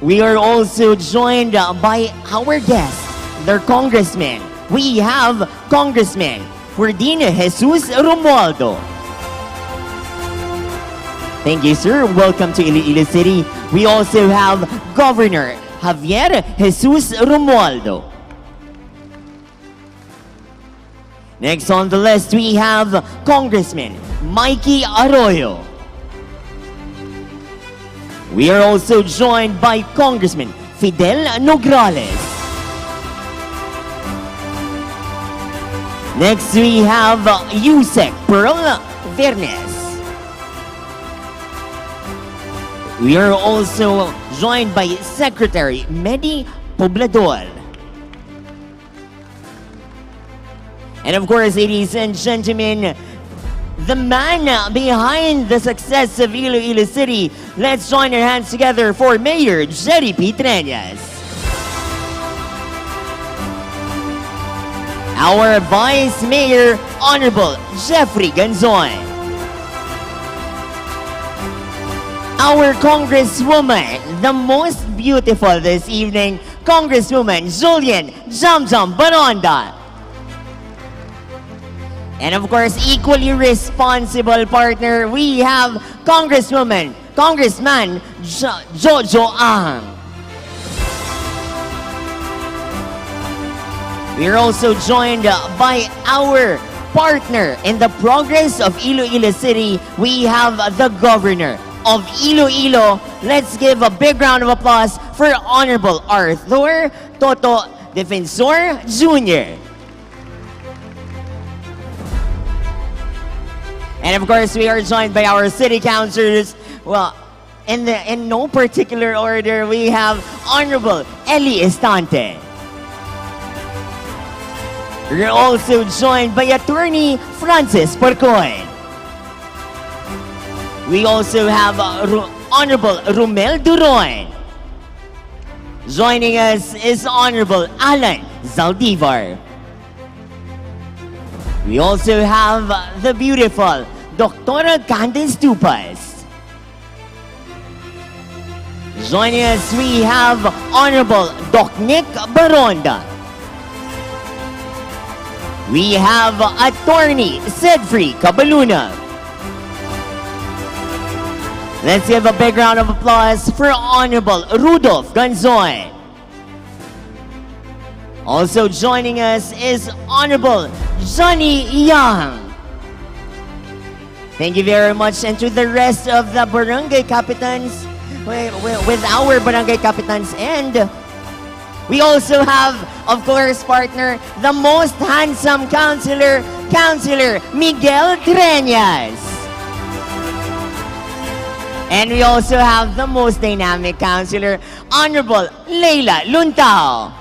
We are also joined by our guests, their congressmen. We have Congressman Ferdinand Jesus Romualdo. Thank you, sir. Welcome to Iloilo City. We also have Governor Javier Jesus Romualdo. Next on the list, we have Congressman Mikey Arroyo. We are also joined by Congressman Fidel Nograles. Next, we have Yusek Pearl Vernes. We are also joined by Secretary Medi Poblador. And of course, ladies and gentlemen, the man behind the success of Iloilo City. Let's join our hands together for Mayor Jerry P. Treñas. Our Vice Mayor, Honorable Jeffrey Ganzon. Our Congresswoman, the most beautiful this evening, Congresswoman Julian Jamjam Baronda. And of course, equally responsible partner, we have Congressman Jojo Ang. We are also joined by our partner in the progress of Iloilo City. We have the Governor of Iloilo. Let's give a big round of applause for Honorable Arthur Toto Defensor Jr. And of course, we are joined by our city councilors. Well, in no particular order, we have Honorable Eli Estante. We're also joined by Attorney Francis Porcoy. We also have Honorable Romel Duroy. Joining us is Honorable Alan Zaldivar. We also have the beautiful Dr. Candice Tupas. Joining us, we have Honorable Doc Nick Baronda. We have Attorney Cedfrey Cabaluna. Let's give a big round of applause for Honorable Rudolph Ganzoy. Also joining us is Honorable Johnny Young. Thank you very much. And to the rest of the barangay capitans, with our barangay capitans, and we also have, of course, partner, the most handsome councilor, Councilor Miguel Treñas. And we also have the most dynamic councilor, Honorable Leila Luntao.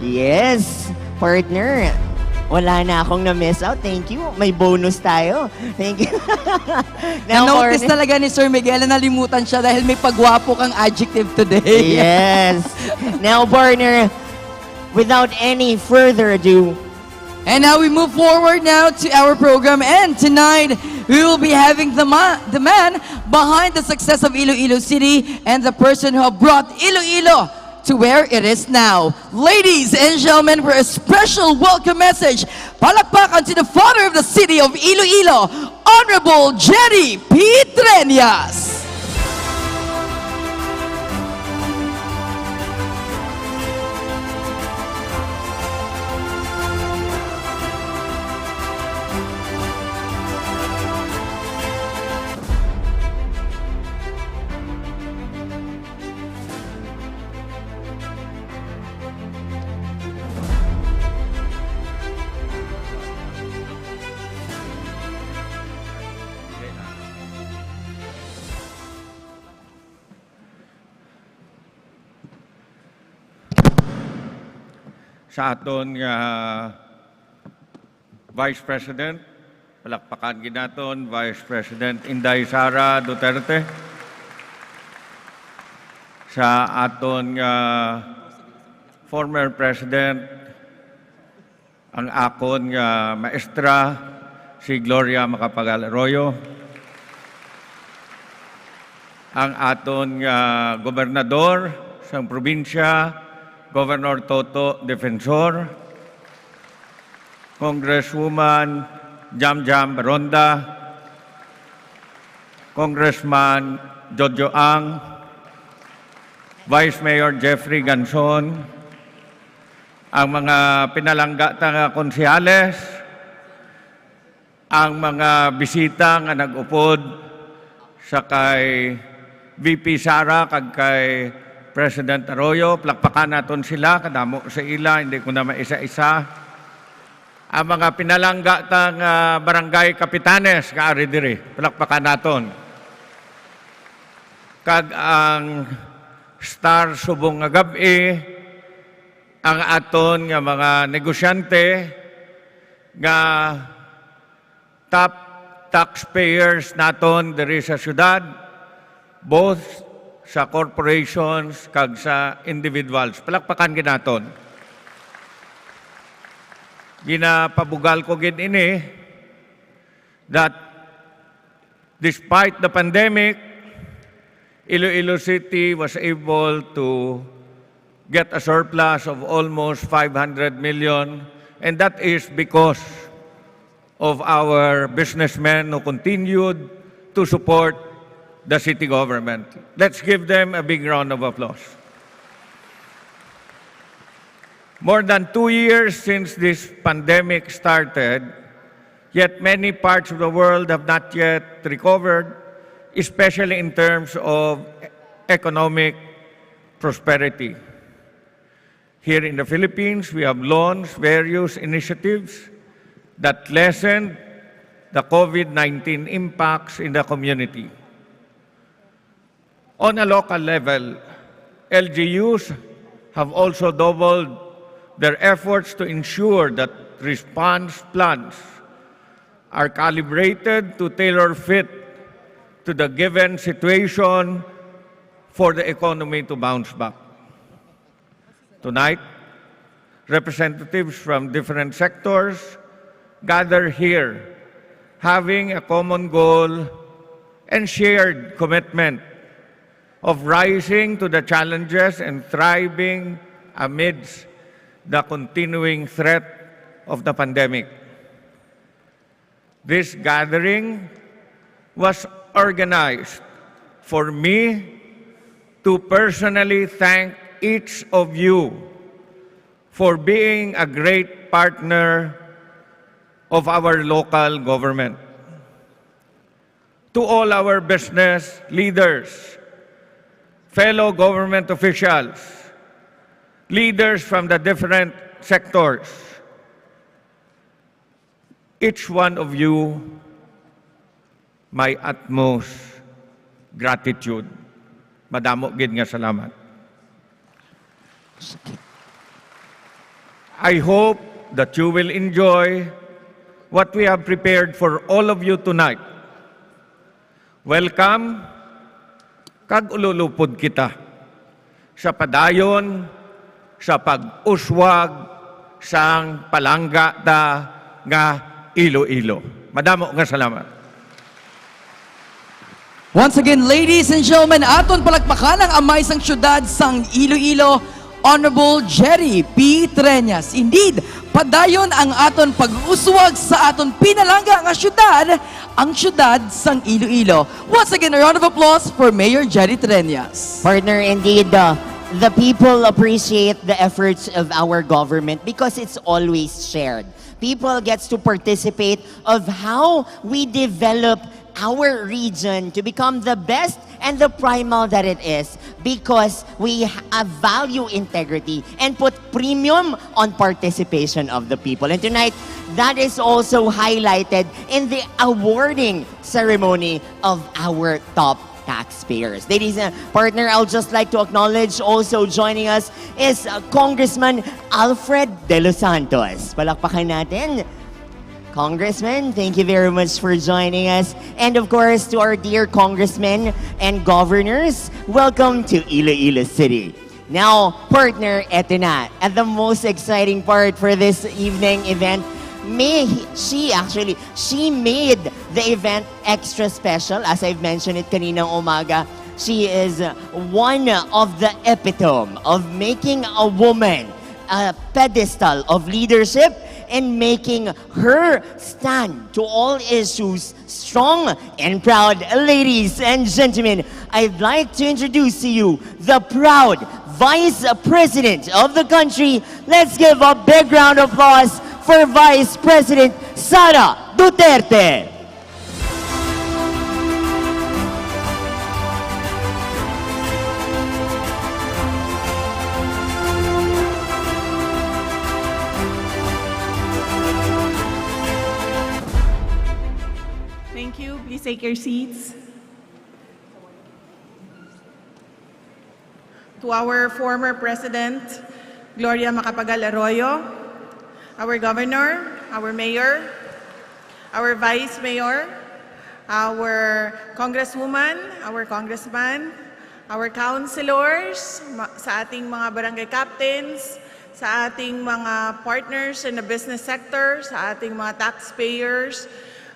Yes, partner. Wala na akong na-miss out. Thank you. May bonus tayo. Thank you. Na-notice talaga ni Sir Miguel na nalimutan siya dahil may pagwapo kang adjective today. Yes. Now, partner, without any further ado, and now we move forward now to our program, and tonight we will be having the man behind the success of Iloilo City and the person who brought Iloilo to where it is now. Ladies and gentlemen, for a special welcome message, palakpakan to the father of the city of Iloilo, Honorable Jerry P. Treñas. Sa aton Vice President, palakpakan ginaton, Vice President Inday Sara Duterte. Sa aton former President, ang akon maestra, si Gloria Macapagal Arroyo. Ang aton gobernador sa probinsya, Governor Toto Defensor, Congresswoman Jam Baronda, Congressman Jojo Ang, Vice Mayor Jeffrey Ganson, ang mga pinalangga nga konsehales, ang mga bisita nga nag-upod sa kay VP Sara kag kay President Arroyo, plakpakan naton sila, kadamo sa ila, hindi ko na maisa-isa. Ang mga pinalangga tang barangay kapitanes, kaari diri, plakpakan naton. Kag ang star subong nga gabi, ang aton nga mga negosyante, nga top taxpayers naton diri sa syudad, both sa corporations kag sa individuals. Palakpakan ginaton. Ginapabugal ko gid ini that despite the pandemic, Iloilo City was able to get a surplus of almost 500 million, and that is because of our businessmen who continued to support the city government. Let's give them a big round of applause. More than 2 years since this pandemic started, yet many parts of the world have not yet recovered, especially in terms of economic prosperity. Here in the Philippines, we have launched various initiatives that lessen the COVID-19 impacts in the community. On a local level, LGUs have also doubled their efforts to ensure that response plans are calibrated to tailor fit to the given situation for the economy to bounce back. Tonight, representatives from different sectors gather here, having a common goal and shared commitment of rising to the challenges and thriving amidst the continuing threat of the pandemic. This gathering was organized for me to personally thank each of you for being a great partner of our local government. To all our business leaders, fellow government officials, leaders from the different sectors, each one of you, my utmost gratitude. Madamo gid nga salamat. I hope that you will enjoy what we have prepared for all of you tonight. Welcome, kag ululupod kita sa padayon, sa pag-uswag, sang palangga ta nga Iloilo. Madamo nga salamat. Once again, ladies and gentlemen, aton palakpakan ang amay sang syudad sang Iloilo, Honorable Jerry P. Treñas. Indeed, padayon ang aton pag-uswag sa aton pinalangga nga syudad, ang syudad sang Iloilo. Once again, a round of applause for Mayor Jerry Treñas. Partner, indeed, the people appreciate the efforts of our government because it's always shared. People gets to participate of how we develop our region to become the best and the primal that it is because we value integrity and put premium on participation of the people. And tonight, that is also highlighted in the awarding ceremony of our top taxpayers. Ladies and partner, I'll just like to acknowledge also joining us is Congressman Alfred De Los Santos. Palakpakan natin. Congressman, thank you very much for joining us. And of course, to our dear congressmen and governors, welcome to Iloilo City. Now, partner, eto na. At the most exciting part for this evening event, she made the event extra special. As I've mentioned it kaninang umaga, she is one of the epitome of making a woman a pedestal of leadership and making her stand to all issues strong and proud. Ladies and gentlemen, I'd like to introduce to you the proud Vice President of the country. Let's give a big round of applause for Vice President Sara Duterte. Thank you. Please take your seats. To our former President, Gloria Macapagal Arroyo, our Governor, our Mayor, our Vice Mayor, our Congresswoman, our Congressman, our councilors, sa ating mga barangay captains, sa ating mga partners in the business sector, sa ating mga taxpayers.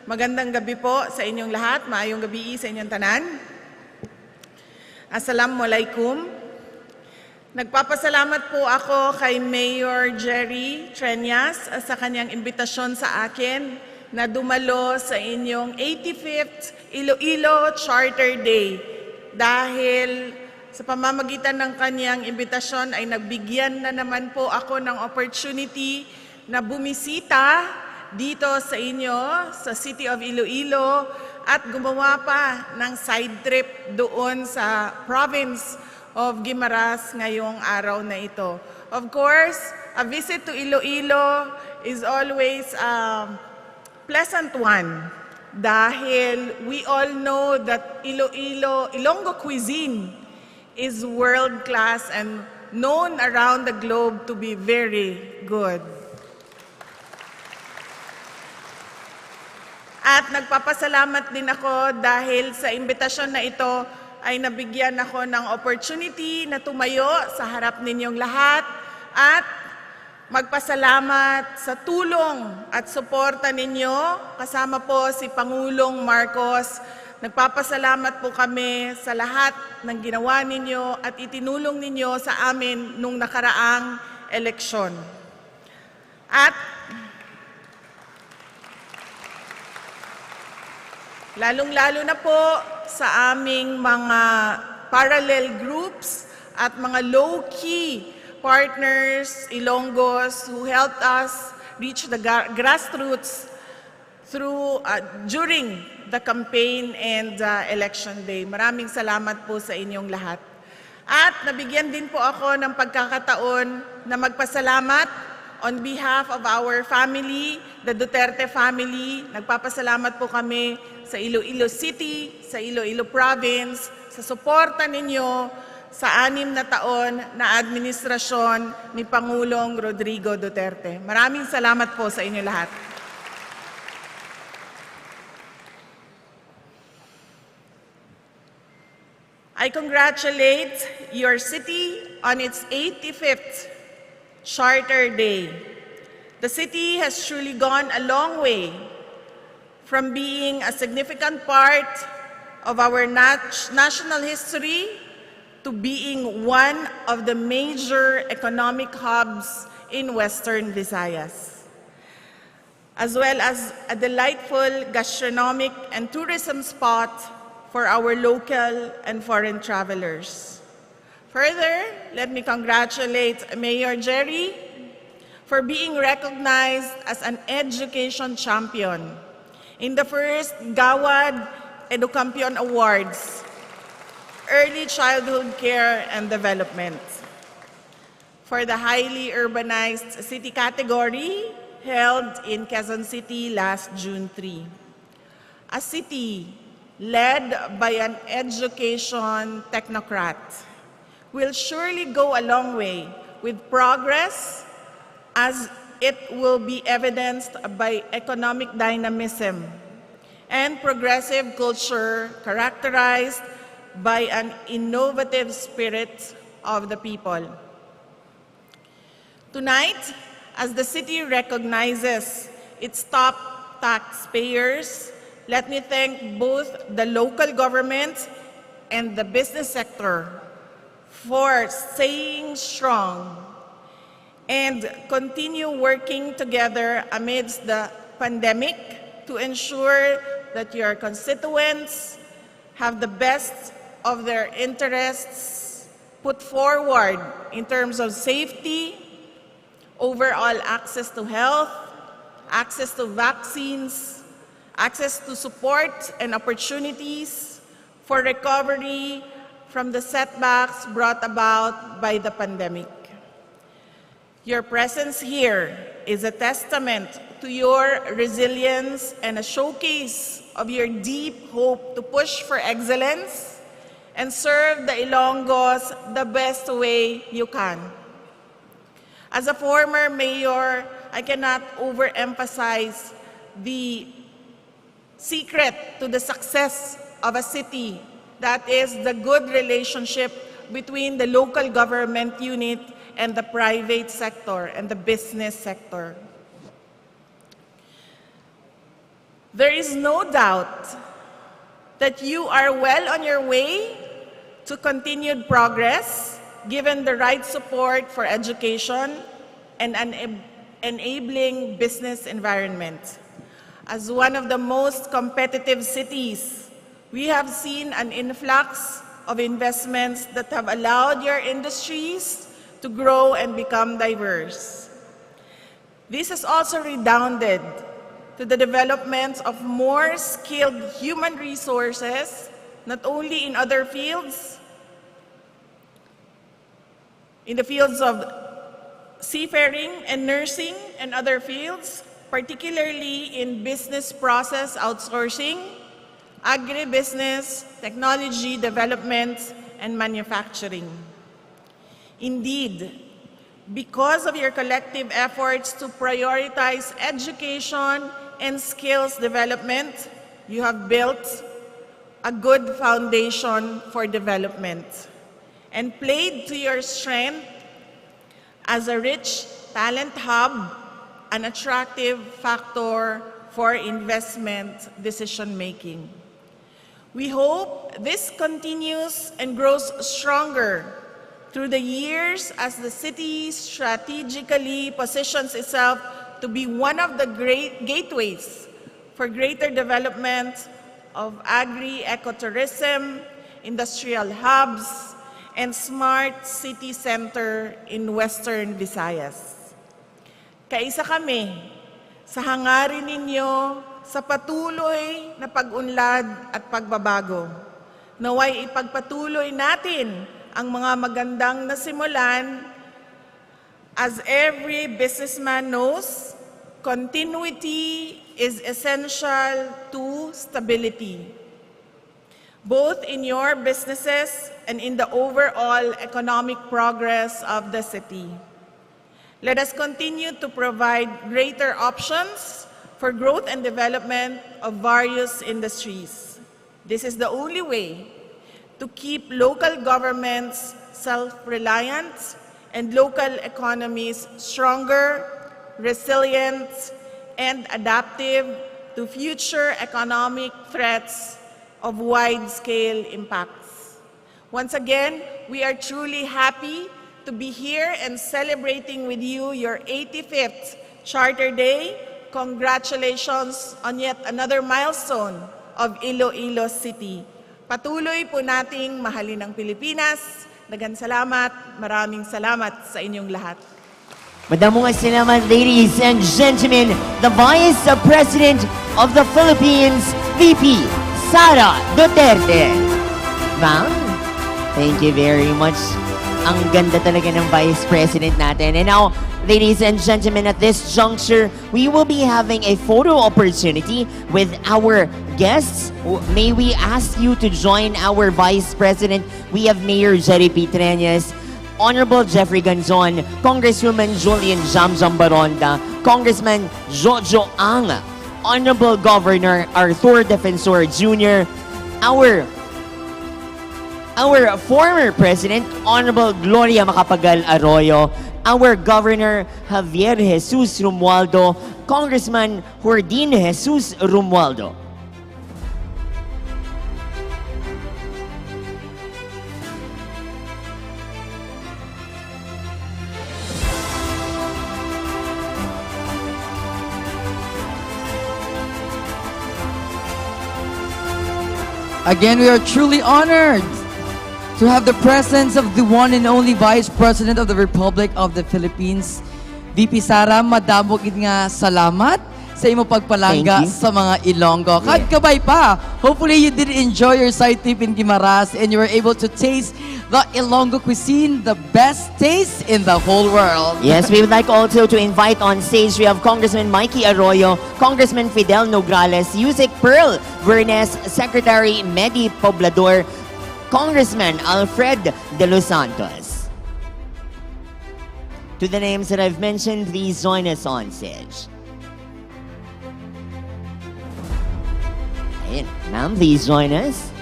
Magandang gabi po sa inyong lahat. Maayong gabi sa inyong tanan. Assalamualaikum. Nagpapasalamat po ako kay Mayor Jerry Treñas sa kanyang imbitasyon sa akin na dumalo sa inyong 85th Iloilo Charter Day. Dahil sa pamamagitan ng kanyang imbitasyon ay nagbigyan na naman po ako ng opportunity na bumisita dito sa inyo, sa City of Iloilo, at gumawa pa ng side trip doon sa province of Guimaras ngayong araw na ito. Of course, a visit to Iloilo is always a pleasant one dahil we all know that Ilonggo cuisine is world-class and known around the globe to be very good. At nagpapasalamat din ako dahil sa imbitasyon na ito ay nabigyan ako ng opportunity na tumayo sa harap ninyong lahat at magpasalamat sa tulong at suporta ninyo. Kasama po si Pangulong Marcos. Nagpapasalamat po kami sa lahat ng ginawa ninyo at itinulong ninyo sa amin nung nakaraang eleksyon. At lalong-lalo na po sa aming mga parallel groups at mga low-key partners, Ilonggos, who helped us reach the grassroots during the campaign and election day. Maraming salamat po sa inyong lahat. At nabigyan din po ako ng pagkakataon na magpasalamat on behalf of our family, the Duterte family. Nagpapasalamat po kami sa Iloilo City, sa Iloilo Province, sa suporta ninyo sa 6 na taon na administrasyon ni Pangulong Rodrigo Duterte. Maraming salamat po sa inyo lahat. I congratulate your city on its 85th Charter Day. The city has truly gone a long way from being a significant part of our national history to being one of the major economic hubs in Western Visayas, as well as a delightful gastronomic and tourism spot for our local and foreign travelers. Further, let me congratulate Mayor Jerry for being recognized as an education champion in the first Gawad Educampion Awards, Early Childhood Care and Development, for the highly urbanized city category held in Quezon City last June 3. A city led by an education technocrat will surely go a long way with progress, as it will be evidenced by economic dynamism and progressive culture characterized by an innovative spirit of the people. Tonight, as the city recognizes its top taxpayers, let me thank both the local government and the business sector for staying strong and continue working together amidst the pandemic to ensure that your constituents have the best of their interests put forward in terms of safety, overall access to health, access to vaccines, access to support and opportunities for recovery from the setbacks brought about by the pandemic. Your presence here is a testament to your resilience and a showcase of your deep hope to push for excellence and serve the Ilonggos the best way you can. As a former mayor, I cannot overemphasize the secret to the success of a city, that is the good relationship between the local government unit and the private sector and the business sector. There is no doubt that you are well on your way to continued progress, given the right support for education and an enabling business environment. As one of the most competitive cities, we have seen an influx of investments that have allowed your industries to grow and become diverse. This has also redounded to the development of more skilled human resources, not only in other fields, in the fields of seafaring and nursing and other fields, particularly in business process outsourcing, agribusiness, technology development, and manufacturing. Indeed, because of your collective efforts to prioritize education and skills development, you have built a good foundation for development and played to your strength as a rich talent hub, an attractive factor for investment decision-making. We hope this continues and grows stronger through the years as the city strategically positions itself to be one of the great gateways for greater development of agri-ecotourism, industrial hubs, and smart city center in Western Visayas. Kaisa kami sa hangarin ninyo sa patuloy na pag-unlad at pagbabago. Naway ipagpatuloy natin ang mga magandang nasimulan. As every businessman knows, continuity is essential to stability, both in your businesses and in the overall economic progress of the city. Let us continue to provide greater options for growth and development of various industries. This is the only way to keep local governments self-reliant and local economies stronger, resilient, and adaptive to future economic threats of wide-scale impacts. Once again, we are truly happy to be here and celebrating with you your 85th Charter Day. Congratulations on yet another milestone of Iloilo City. Patuloy po nating mahalin ang Pilipinas. Daghang salamat, maraming salamat sa inyong lahat. Madamong salamat, ladies and gentlemen, the Vice President of the Philippines, VP Sara Duterte. Ma'am, thank you very much. Ang ganda talaga ng Vice President natin. And now, ladies and gentlemen, at this juncture, we will be having a photo opportunity with our guests. May we ask you to join our Vice President? We have Mayor Jerry P. Treñas, Honorable Jeffrey Ganzon, Congresswoman Julian Jamjam Baronda, Congressman Jojo Ang, Honorable Governor Arthur Defensor Jr., our former President, Honorable Gloria Macapagal Arroyo, our Governor Javier Jesus Romualdo, Congressman Jordin Jesus Romualdo. Again, we are truly honored to have the presence of the one and only Vice President of the Republic of the Philippines, VP Sara. Madamo gid nga salamat sa imo pagpalangga sa mga Ilonggo. Kahit kabay pa, hopefully you did enjoy your side trip in Guimaras and you were able to taste the Ilonggo cuisine, the best taste in the whole world. Yes, we would like also to invite on stage, we have Congressman Mikey Arroyo, Congressman Fidel Nograles, Yusek Pearl Vernes, Secretary Medi Poblador, Congressman Alfred De Los Santos. To the names that I've mentioned, please join us on stage. Ayan, ma'am, please join us.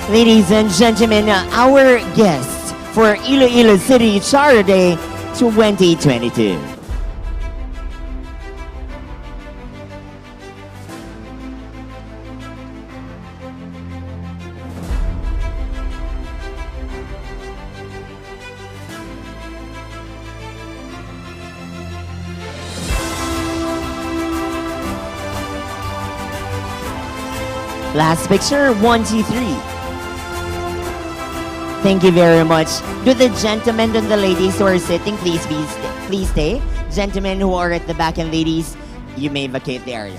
Ladies and gentlemen, our guests for Iloilo City Charter Day 2022. Last picture, 1, 2, 3. Thank you very much. To the gentlemen and the ladies who are sitting, please stay. Gentlemen who are at the back and ladies, you may vacate the area.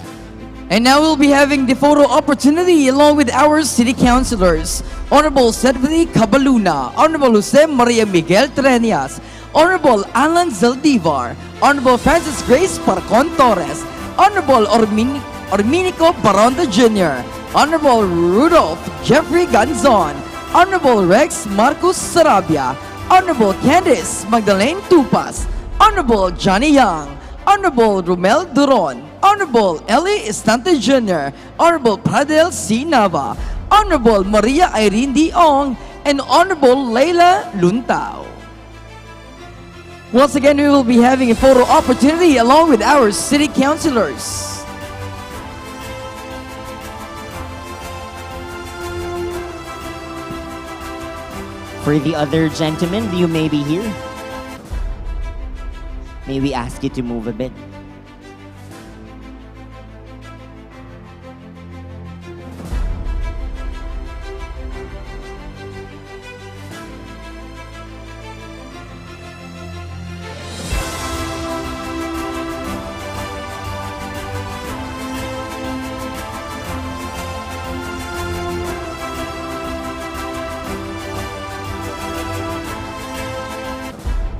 And now we'll be having the photo opportunity along with our city councilors. Honorable Sedvini Cabaluna, Honorable Jose Maria Miguel Treñas, Honorable Alan Zaldivar, Honorable Francis Grace Parcon Torres, Honorable Orminico Baronda Jr., Honorable Rudolph Jeffrey Ganzon, Honorable Rex Marcos Sarabia, Honorable Candice Magdalene Tupas, Honorable Johnny Young, Honorable Romel Duron, Honorable Ellie Estante Jr., Honorable Pradel C. Nava, Honorable Maria Irene D. Ong, and Honorable Leila Luntao. Once again, we will be having a photo opportunity along with our city councilors. For the other gentlemen, you may be here. May we ask you to move a bit?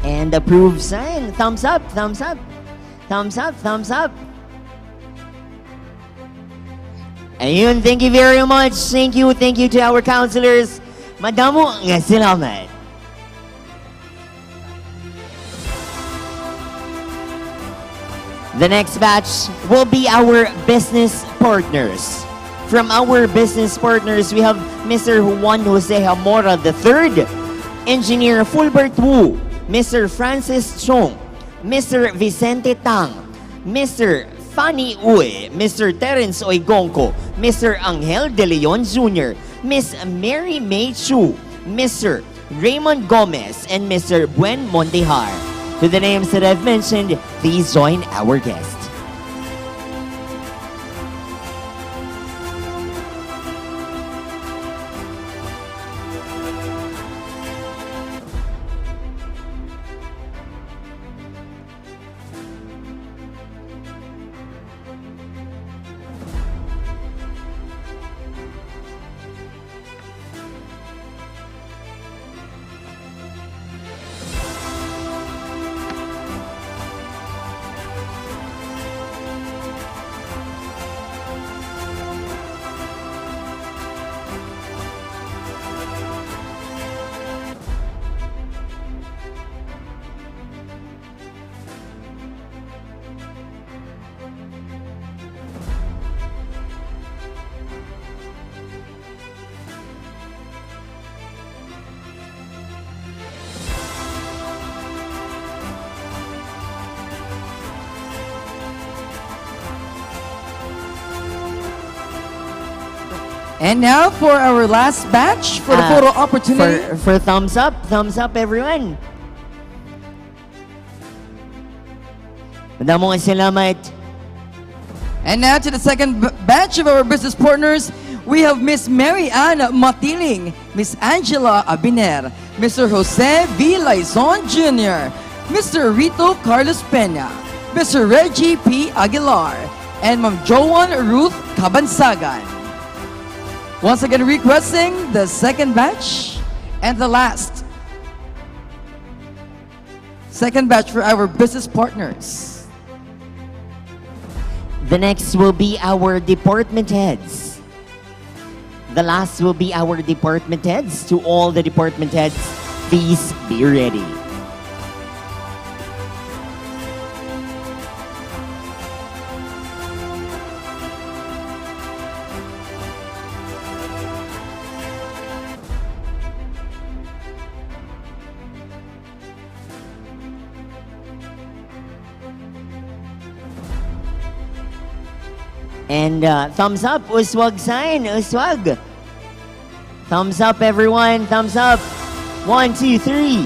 And approve sign. Thumbs up, thumbs up. Thumbs up, thumbs up. Ayun, thank you very much. Thank you to our counselors. Madamo nga salamat. The next batch will be our business partners. From our business partners, we have Mr. Juan Jose Hamora III, Engineer Fulbert Wu, Mr. Francis Chong, Mr. Vicente Tang, Mr. Fanny Uy, Mr. Terence Oigonco, Mr. Angel De Leon Jr., Miss Mary May Chu, Mr. Raymond Gomez, and Mr. Buen Mondejar. To the names that I've mentioned, please join our guest. And now for our last batch for the photo opportunity. For thumbs up everyone. Madamong salamat. And now to the second batch of our business partners, we have Miss Mary Ann Matiling, Miss Angela Abiner, Mr. Jose V. Laizon Jr., Mr. Rito Carlos Peña, Mr. Reggie P. Aguilar, and Ma'am Joan Ruth Cabansagan. Once again, requesting the second batch and the last. Second batch for our business partners. The next will be our department heads. The last will be our department heads. To all the department heads, please be ready. And thumbs up, uswag sign, uswag. Thumbs up everyone, thumbs up. 1, 2, 3.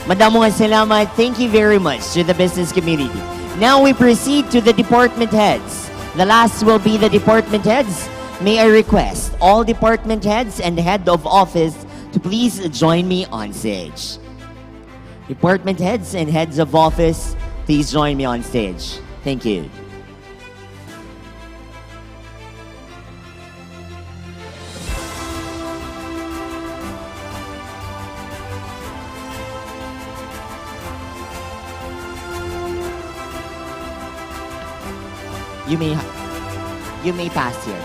Madamong salamat. Thank you very much to the business community. Now we proceed to the department heads. The last will be the department heads. May I request all department heads and head of office to please join me on stage. Department heads and heads of office, please join me on stage. Thank you. You may pass here.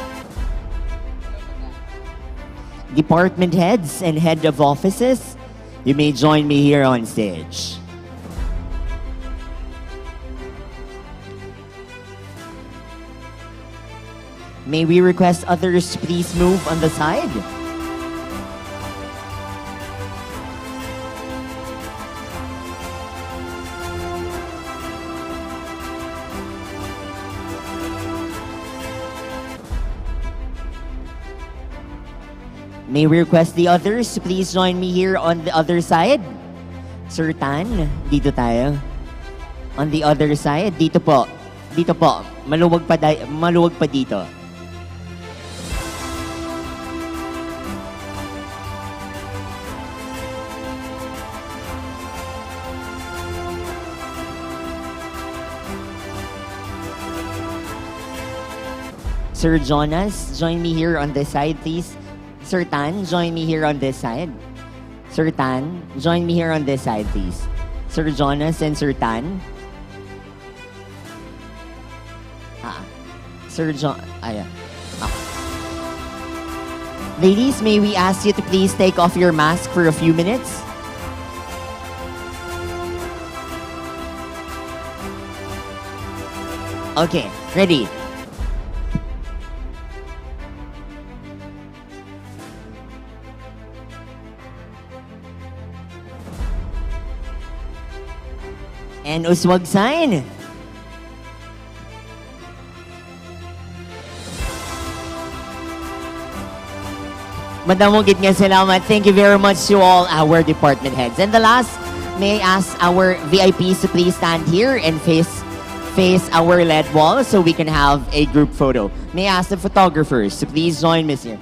Department heads and head of offices, you may join me here on stage. May we request others to please move on the side? May we request the others to please join me here on the other side? Sir Tan, dito tayo. On the other side, dito po. Dito po. Maluwag pa dito. Sir Jonas, join me here on this side, please. Sir Tan, join me here on this side. Sir Tan, join me here on this side, please. Sir Jonas and Sir Tan. Sir John, ayan. Ladies, may we ask you to please take off your mask for a few minutes? Okay, ready. And uswag sign. Madam Ugit nga salamat. Thank you very much to all our department heads. And the last, may I ask our VIPs to please stand here and face our LED wall so we can have a group photo. May I ask the photographers to please join me here.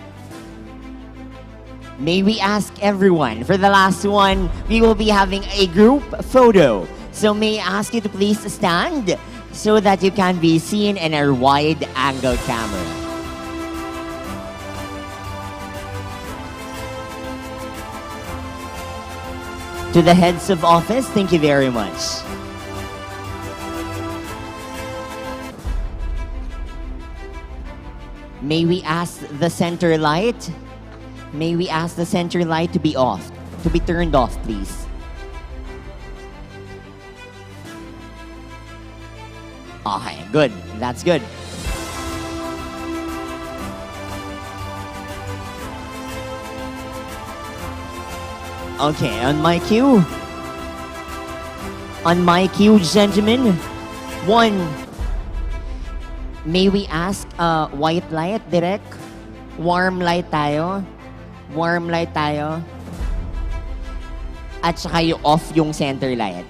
May we ask everyone, for the last one, we will be having a group photo. So may I ask you to please stand so that you can be seen in our wide-angle camera. To the heads of office, thank you very much. May we ask the center light? May we ask the center light to be off, to be turned off, please. Okay, good. That's good. Okay, on my cue. On my cue, gentlemen. 1. May we ask white light, direct? Warm light tayo. Warm light tayo. At saka yung off yung center light.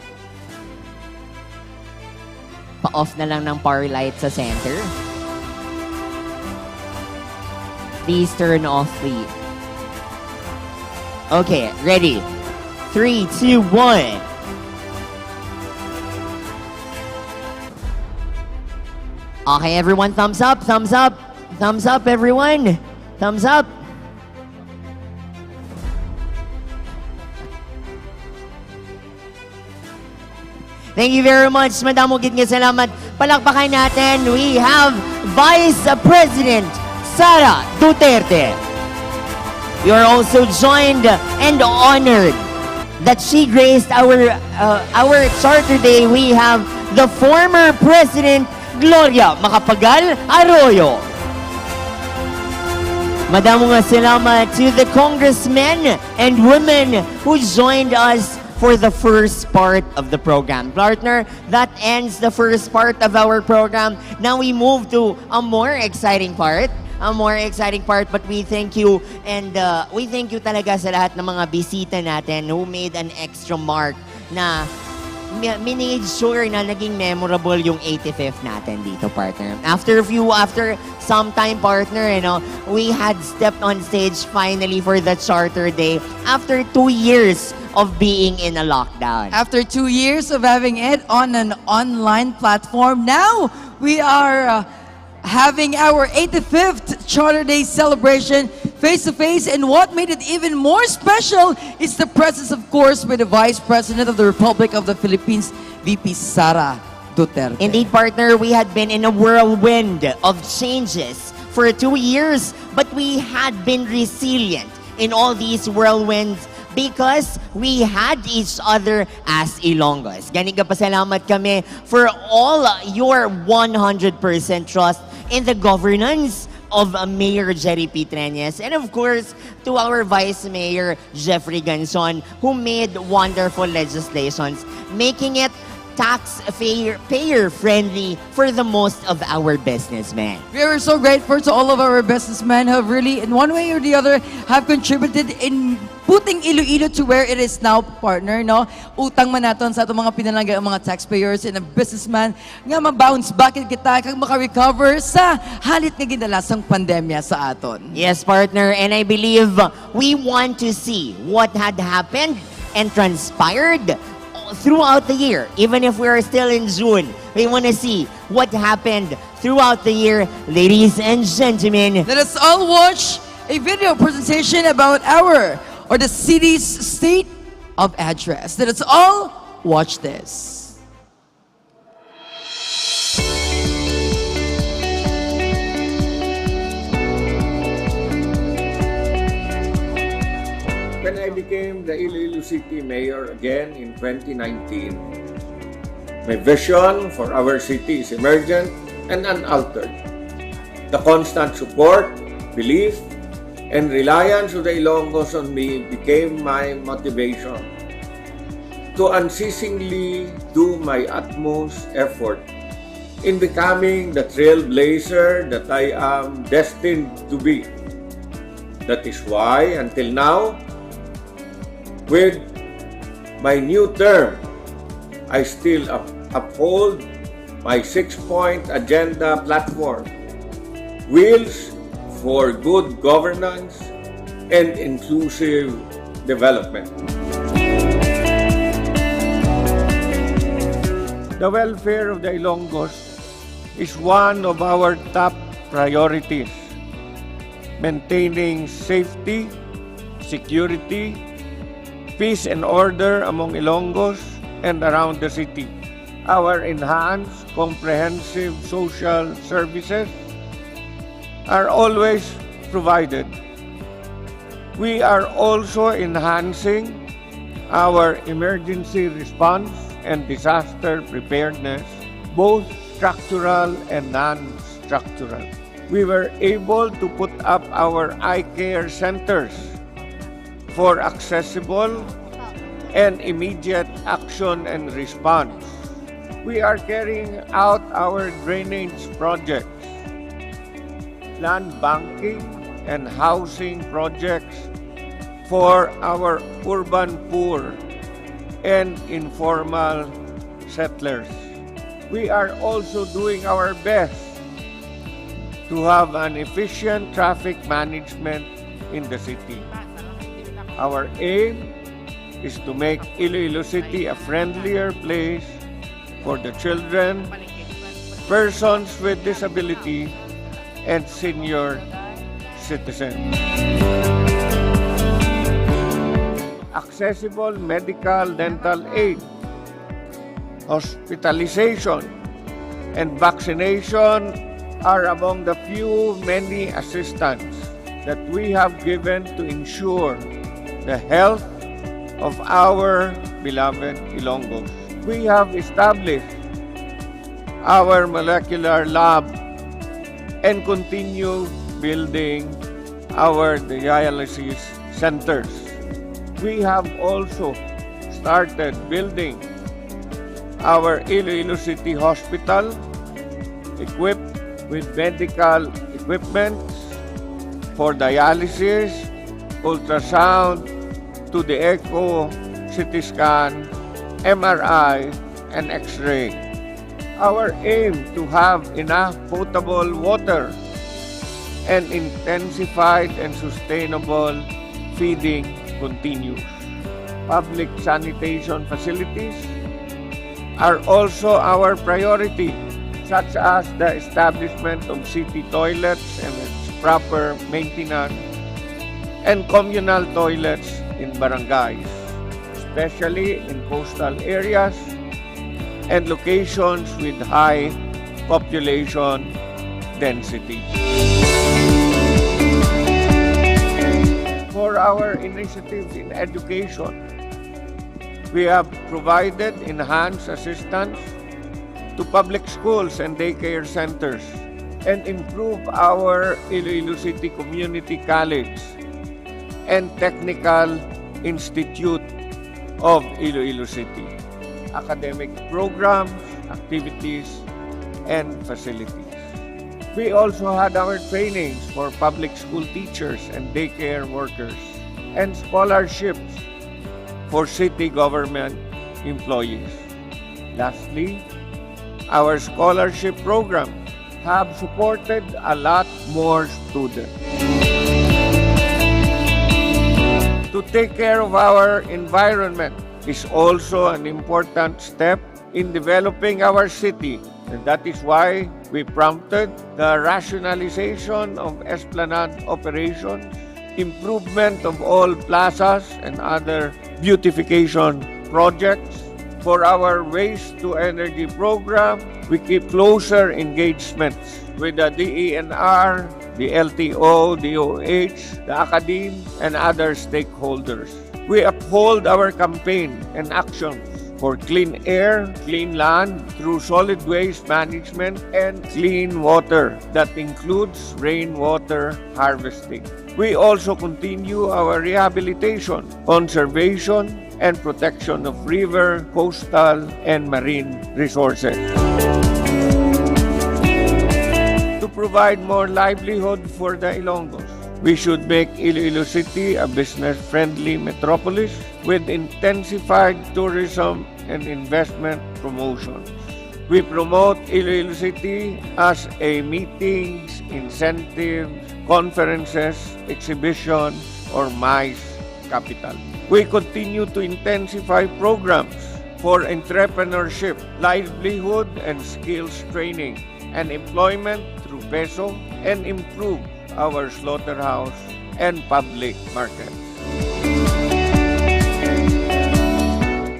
Pa-off na lang ng power light sa center. Please turn off, please. Okay, ready? 3, 2, 1. Okay, everyone, thumbs up, thumbs up. Thumbs up, everyone. Thumbs up. Thank you very much, Madam Ugit nga salamat. Palakpakan natin, we have Vice President Sara Duterte. We are also joined and honored that she graced our charter day. We have the former President Gloria Macapagal Arroyo. Madam nga salamat to the congressmen and women who joined us for the first part of the program. Partner, that ends the first part of our program. Now we move to a more exciting part. But we thank you and we thank you talaga sa lahat ng mga bisita natin who made an extra mark na minade sure na naging memorable yung 85th natin dito, partner. After some time, partner, we had stepped on stage finally for the Charter Day after 2 years of being in a lockdown. After 2 years of having it on an online platform, now we are having our 85th Charter Day celebration face-to-face, and what made it even more special is the presence, of course, with the Vice President of the Republic of the Philippines, VP Sara Duterte. Indeed, partner, we had been in a whirlwind of changes for 2 years, but we had been resilient in all these whirlwinds because we had each other as Ilonggos. Ganing ka pasalamat kami for all your 100% trust in the governance of Mayor Jerry P. Treñas, and of course, to our Vice Mayor Jeffrey Ganson, who made wonderful legislations, making it taxpayer friendly for the most of our businessmen. We are so grateful to all of our businessmen who have really, in one way or the other, have contributed in putting Iloilo to where it is now, partner, no? Utang man naton sa atong mga pinalangga ang mga taxpayers and a businessman nga ma-bounce back kita kag maka-recover sa halit nga ginalasang pandemya sa aton. Yes, partner, and I believe we want to see what had happened and transpired throughout the year. Even if we're still in June, we want to see what happened throughout the year. Ladies and gentlemen, let us all watch a video presentation about the city's state of address. Let us all watch this. When I became the Iloilo City Mayor again in 2019, my vision for our city is emergent and unaltered. The constant support, belief, and reliance of the Ilonggos on me became my motivation to unceasingly do my utmost effort in becoming the trailblazer that I am destined to be. That is why, until now, with my new term, I still uphold my 6-point agenda platform, Wheels for Good Governance and Inclusive Development. The welfare of the Ilonggos is one of our top priorities. Maintaining safety, security, peace and order among Ilonggos and around the city. Our enhanced comprehensive social services are always provided. We are also enhancing our emergency response and disaster preparedness, both structural and non-structural. We were able to put up our eye care centers for accessible and immediate action and response. We are carrying out our drainage projects, land banking and housing projects for our urban poor and informal settlers. We are also doing our best to have an efficient traffic management in the city. Our aim is to make Iloilo City a friendlier place for the children, persons with disability, and senior citizens. Accessible medical dental aid, hospitalization, and vaccination are among the many assistance that we have given to ensure the health of our beloved Ilonggos. We have established our molecular lab and continue building our dialysis centers. We have also started building our Iloilo City Hospital, equipped with medical equipment for dialysis, ultrasound, to the echo, CT scan, MRI, and X-ray. Our aim to have enough potable water and intensified and sustainable feeding continues. Public sanitation facilities are also our priority, such as the establishment of city toilets and its proper maintenance, and communal toilets in barangays, especially in coastal areas and locations with high population density. For our initiatives in education, we have provided enhanced assistance to public schools and daycare centers and improve our Iloilo City Community College and Technical Institute of Iloilo City, academic programs, activities, and facilities. We also had our trainings for public school teachers and daycare workers. and scholarships for city government employees. Lastly, our scholarship program have supported a lot more students. To take care of our environment is also an important step in developing our city, and that is why we prompted the rationalization of Esplanade operations, improvement of all plazas and other beautification projects. For our waste-to-energy program, we keep closer engagements with the DENR, the LTO, DOH, the academe, and other stakeholders. We uphold our campaign and actions for clean air, clean land through solid waste management, and clean water that includes rainwater harvesting. We also continue our rehabilitation, conservation, and protection of river, coastal, and marine resources. To provide more livelihood for the Ilonggos, we should make Iloilo City a business-friendly metropolis with intensified tourism and investment promotions. We promote Iloilo City as a meetings, incentives, conferences, exhibition, or MICE capital. We continue to intensify programs for entrepreneurship, livelihood and skills training, and employment through PESO, and improve our slaughterhouse and public markets.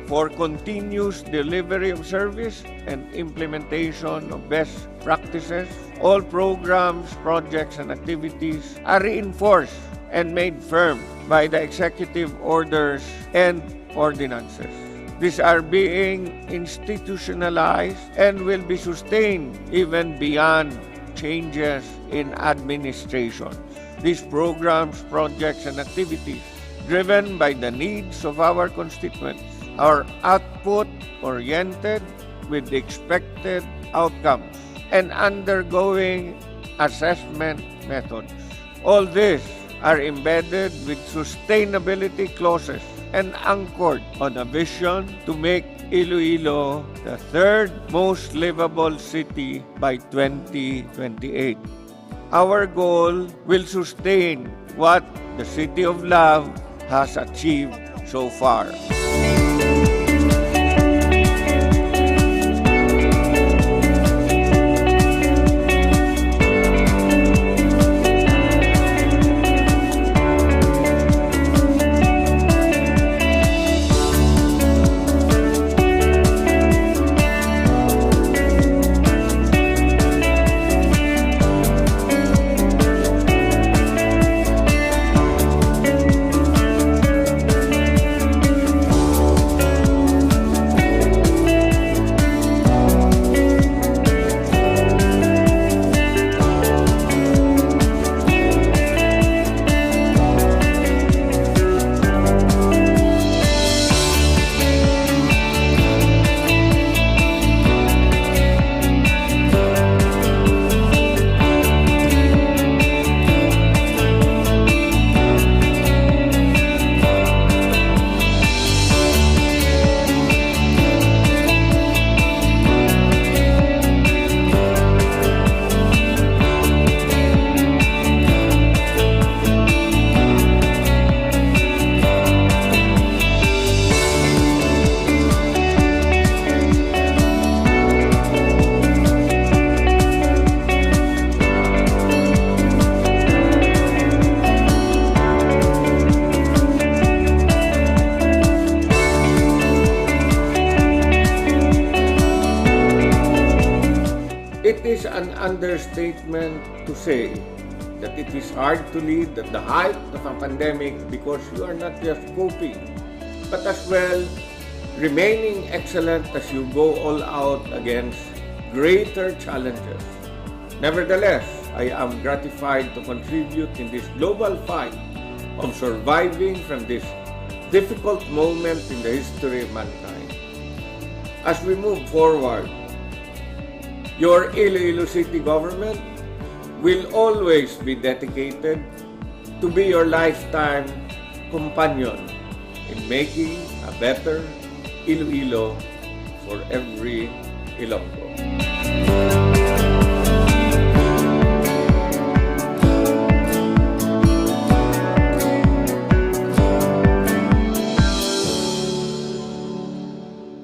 For continuous delivery of service and implementation of best practices, all programs, projects, and activities are reinforced and made firm by the executive orders and ordinances. These are being institutionalized and will be sustained even beyond changes in administration. These programs, projects, and activities, driven by the needs of our constituents, are output-oriented with the expected outcomes and undergoing assessment methods. All this are embedded with sustainability clauses and anchored on a vision to make Iloilo the third most livable city by 2028. Our goal will sustain what the City of Love has achieved so far. It is an understatement to say that it is hard to lead at the height of a pandemic because you are not just coping, but as well remaining excellent as you go all out against greater challenges. Nevertheless, I am gratified to contribute in this global fight of surviving from this difficult moment in the history of mankind. As we move forward, your Iloilo City government will always be dedicated to be your lifetime companion in making a better Iloilo for every Ilonggo.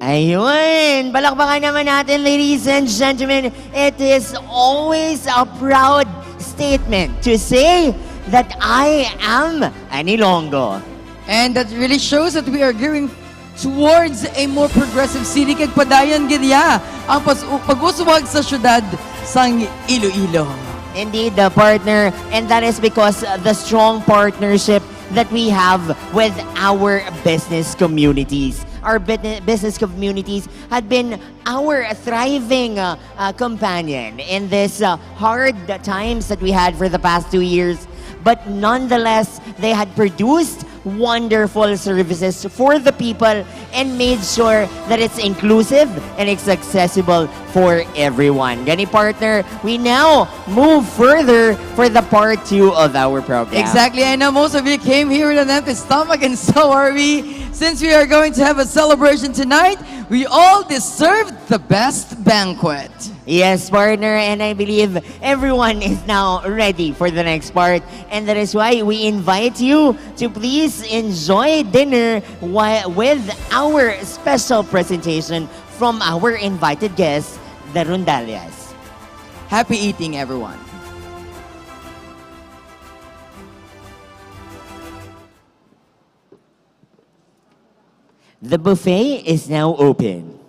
Ayun! Balakbakan naman natin, ladies and gentlemen. It is always a proud statement to say that I am an Ilonggo. And that really shows that we are gearing towards a more progressive city. Kag padayon gidya ang pag-uswag sa syudad sang Iloilo. Indeed, the partner, and that is because the strong partnership that we have with our business communities. Our business communities had been our thriving companion in this hard times that we had for the past 2 years. But nonetheless, they had produced wonderful services for the people and made sure that it's inclusive and it's accessible for everyone. Gani partner, we now move further for the part 2 of our program. Exactly. I know most of you came here with an empty stomach, and so are we. Since we are going to have a celebration tonight, we all deserve the best banquet. Yes, partner, and I believe everyone is now ready for the next part. And that is why we invite you to please enjoy dinner with our special presentation from our invited guests, the Rondallas. Happy eating, everyone. The buffet is now open.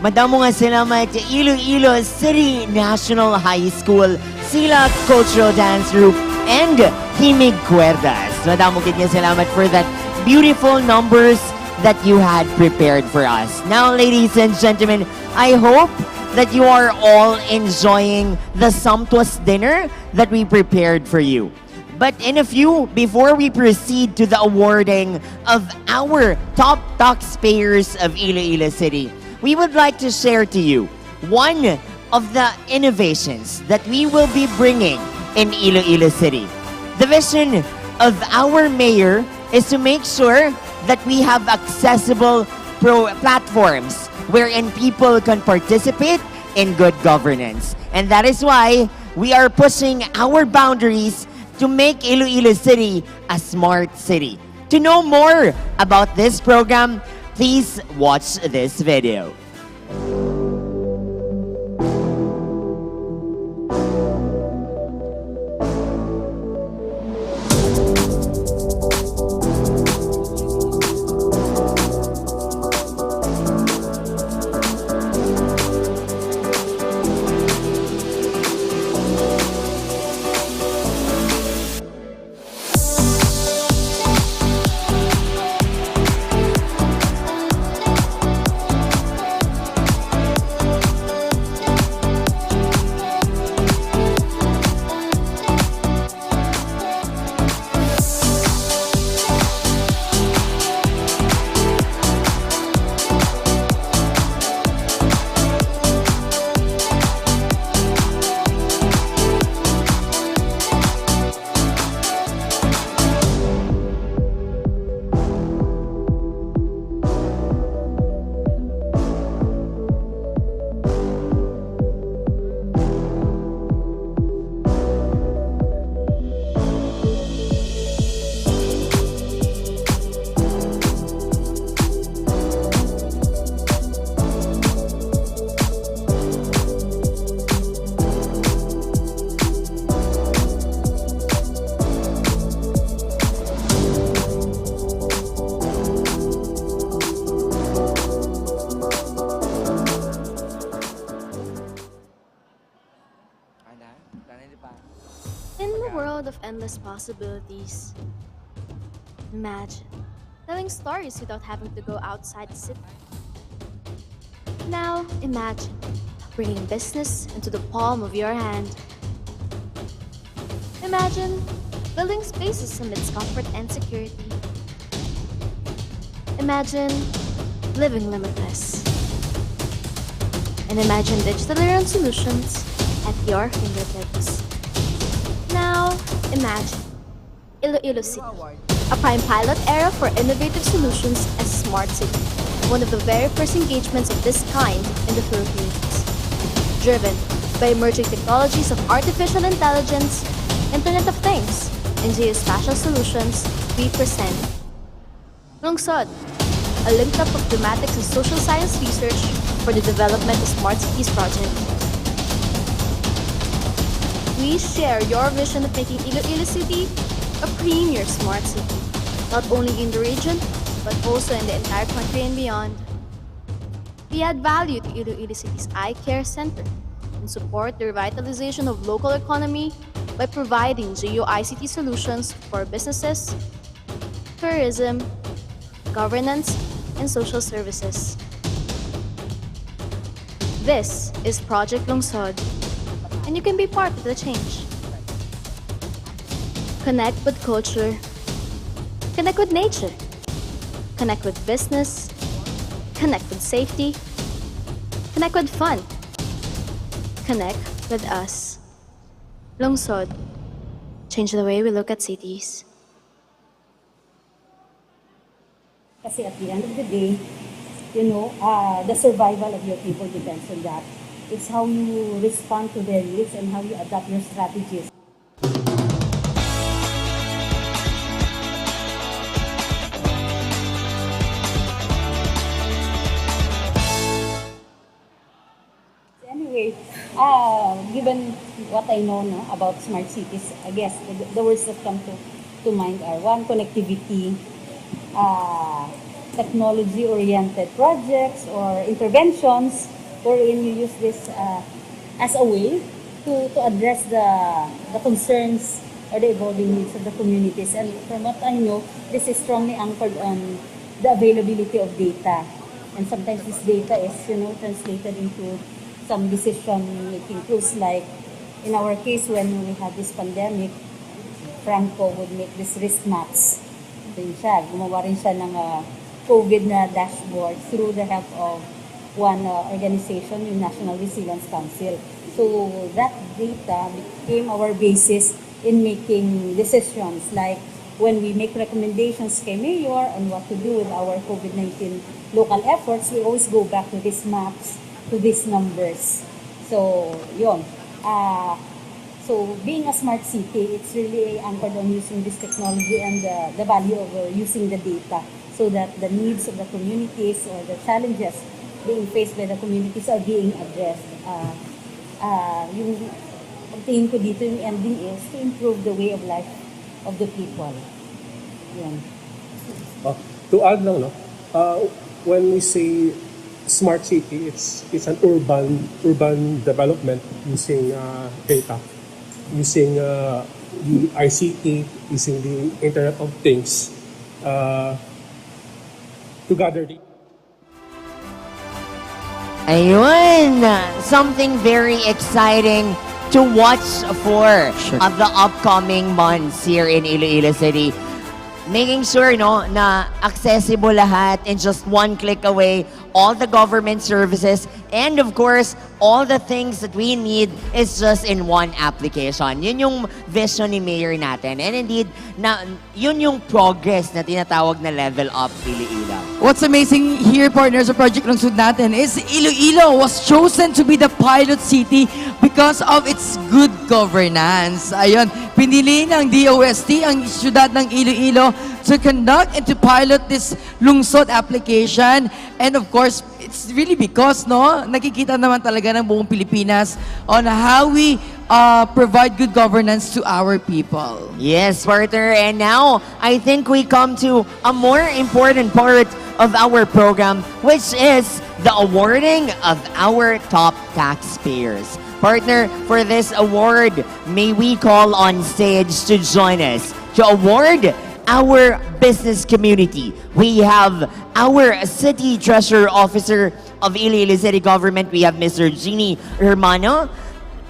Madamo nga salamat Iloilo City National High School, Sila Cultural Dance Group, and Himig Cuerdas. Madamo nga salamat for that beautiful numbers that you had prepared for us. Now, ladies and gentlemen, I hope that you are all enjoying the sumptuous dinner that we prepared for you. But in a few, before we proceed to the awarding of our top taxpayers of Iloilo City, we would like to share to you one of the innovations that we will be bringing in Iloilo City. The vision of our mayor is to make sure that we have accessible platforms wherein people can participate in good governance. And that is why we are pushing our boundaries to make Iloilo City a smart city. To know more about this program, please watch this video. In the world of endless possibilities, imagine telling stories without having to go outside the city. Now imagine bringing business into the palm of your hand. Imagine building spaces amidst comfort and security. Imagine living limitless. And imagine digitally run solutions at your fingertips. Now, imagine Iloilo City, a prime pilot era for innovative solutions as a smart city, one of the very first engagements of this kind in the Philippines. Driven by emerging technologies of artificial intelligence, Internet of Things, and geospatial solutions, we present Lungsod, a link-up of thematics and social science research for the development of Smart Cities project. We share your vision of making Iloilo City a premier smart city, not only in the region, but also in the entire country and beyond. We add value to Iloilo City's Eye Care Center and support the revitalization of local economy by providing geo-ICT solutions for businesses, tourism, governance, and social services. This is Project Lungsod, and you can be part of the change. Connect with culture, connect with nature, connect with business, connect with safety, connect with fun, connect with us. Lungsod, change the way we look at cities. Kasi at the end of the day, the survival of your people depends on that. It's how you respond to their needs and how you adapt your strategies. Anyway, given what I know about smart cities, I guess the words that come to mind are one, connectivity, technology-oriented projects or interventions wherein you use this as a way to address the concerns or the evolving needs of the communities. And from what I know, this is strongly anchored on the availability of data. And sometimes this data is, translated into some decision-making tools. Like in our case, when we had this pandemic, Franco would make these risk maps. Gumawa rin siya ng COVID na dashboard through the help of one organization, yung National Resilience Council. So that data became our basis in making decisions, like when we make recommendations kay Mayor on what to do with our COVID-19 local efforts, we always go back to these maps, to these numbers. So, yun. So being a smart city, it's really anchored on using this technology and the value of using the data, so that the needs of the communities or the challenges being faced by the communities are being addressed. Yung tingin ko dito, yung ending is to improve the way of life of the people. Yan. To add lang, when we say smart city, it's an urban development using data, using the ICT, using the Internet of Things to gather data. Ayun! Something very exciting to watch for of the upcoming months here in Iloilo City. Making sure na accessible lahat in just one click away, all the government services, and of course, all the things that we need is just in one application. Yun yung vision ni Mayor natin. And indeed, yun yung progress na tinatawag na level up Iloilo. What's amazing here, partners, sa Project Lungsod natin is Iloilo was chosen to be the pilot city because of its good governance. Ayun, pinili ng DOST ang siyudad ng Iloilo to conduct and to pilot this lungsod application. And of course, it's really because, nakikita naman talaga ng buong Pilipinas on how we provide good governance to our people. Yes, partner. And now, I think we come to a more important part of our program, which is the awarding of our top taxpayers. Partner, for this award, may we call on stage to join us to award our business community. We have our City Treasurer Officer of Iloilo City Government. We have Mr. Jeannie Hermano.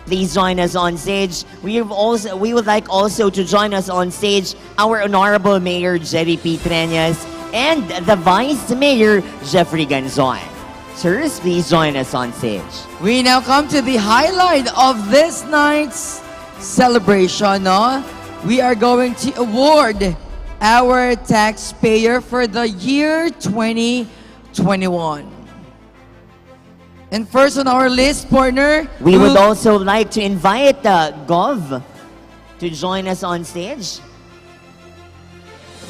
Please join us on stage. We would like also to join us on stage our Honorable Mayor Jerry P. Treñas and the Vice Mayor Jeffrey Ganzon. Sirs, please join us on stage. We now come to the highlight of this night's celebration. We are going to award our taxpayer for the year 2021. And first on our list, partner, we would also like to invite Gov to join us on stage.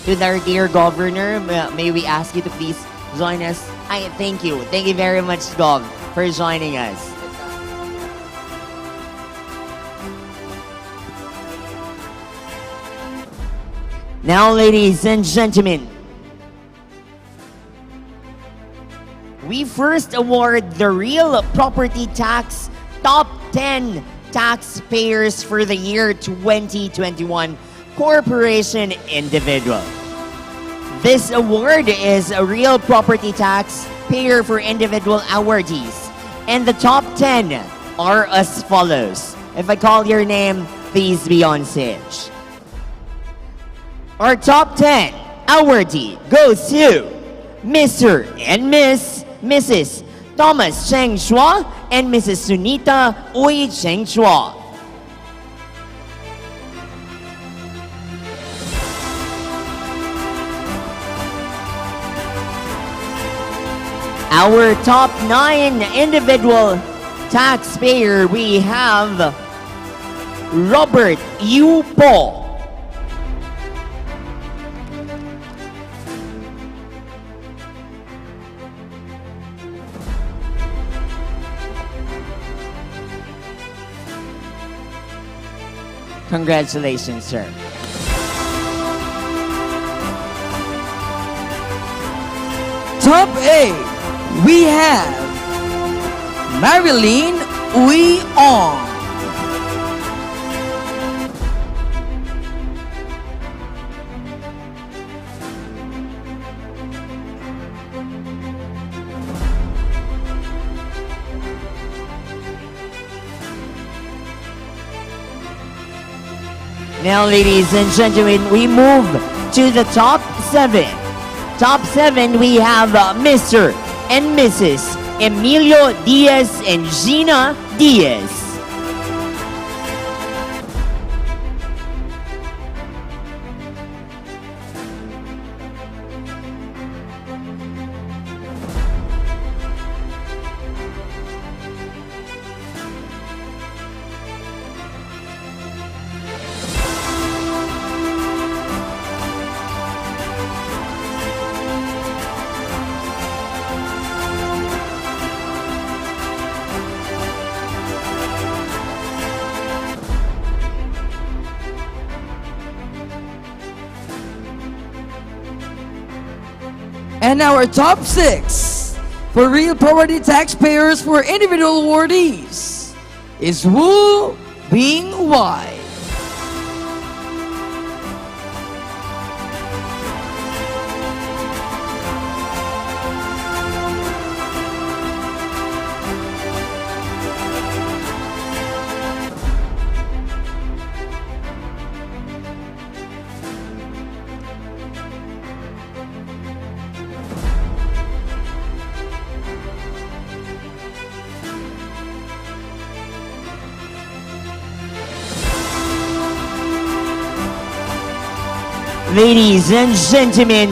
To our dear Governor, may we ask you to please join us? Thank you. Thank you very much, Gov, for joining us. Now, ladies and gentlemen, we first award the real property tax top 10 taxpayers for the year 2021 corporation individual. This award is a real property tax payer for individual awardees. And the top 10 are as follows. If I call your name, please be on stage. Our top 10 awardee goes to Mr. and Mrs. Thomas Cheng Shua and Mrs. Sunita Uy Cheng Shua. Our top 9 individual taxpayer, we have Robert Yu Po. Congratulations, sir. top 8, we have Marilyn Uy Ong. Now, ladies and gentlemen, we move to the top 7. Top 7, we have Mr. and Mrs. Emilio Diaz and Gina Diaz. And our top 6 for real property taxpayers for individual awardees is Wu Bing Wai. Ladies and gentlemen,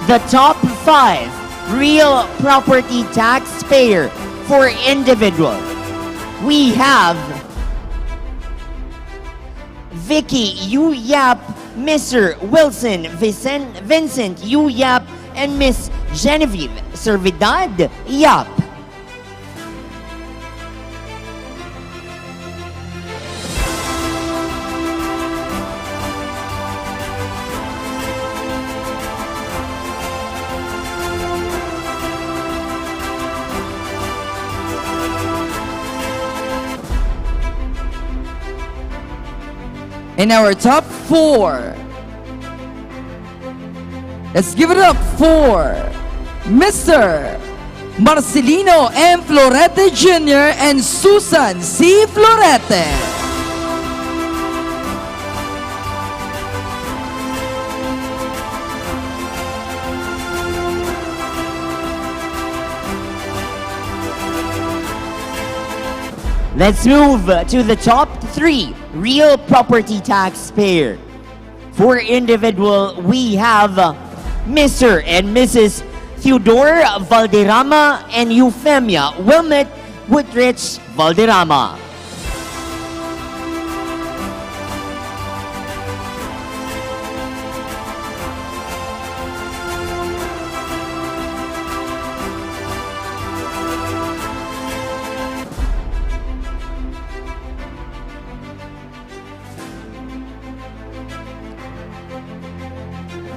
the top 5 real property taxpayer for individual. We have Vicky Yu Yap, Mr. Wilson Vincent Yu Yap, and Miss Genevieve Servidad Yap. In our top 4, let's give it up for Mr. Marcelino M. Florete Jr. and Susan C. Florete. Let's move to the top 3 real property taxpayer. For individual, we have Mr. and Mrs. Theodore Valderrama and Euphemia Wilmette Woodrich Valderrama.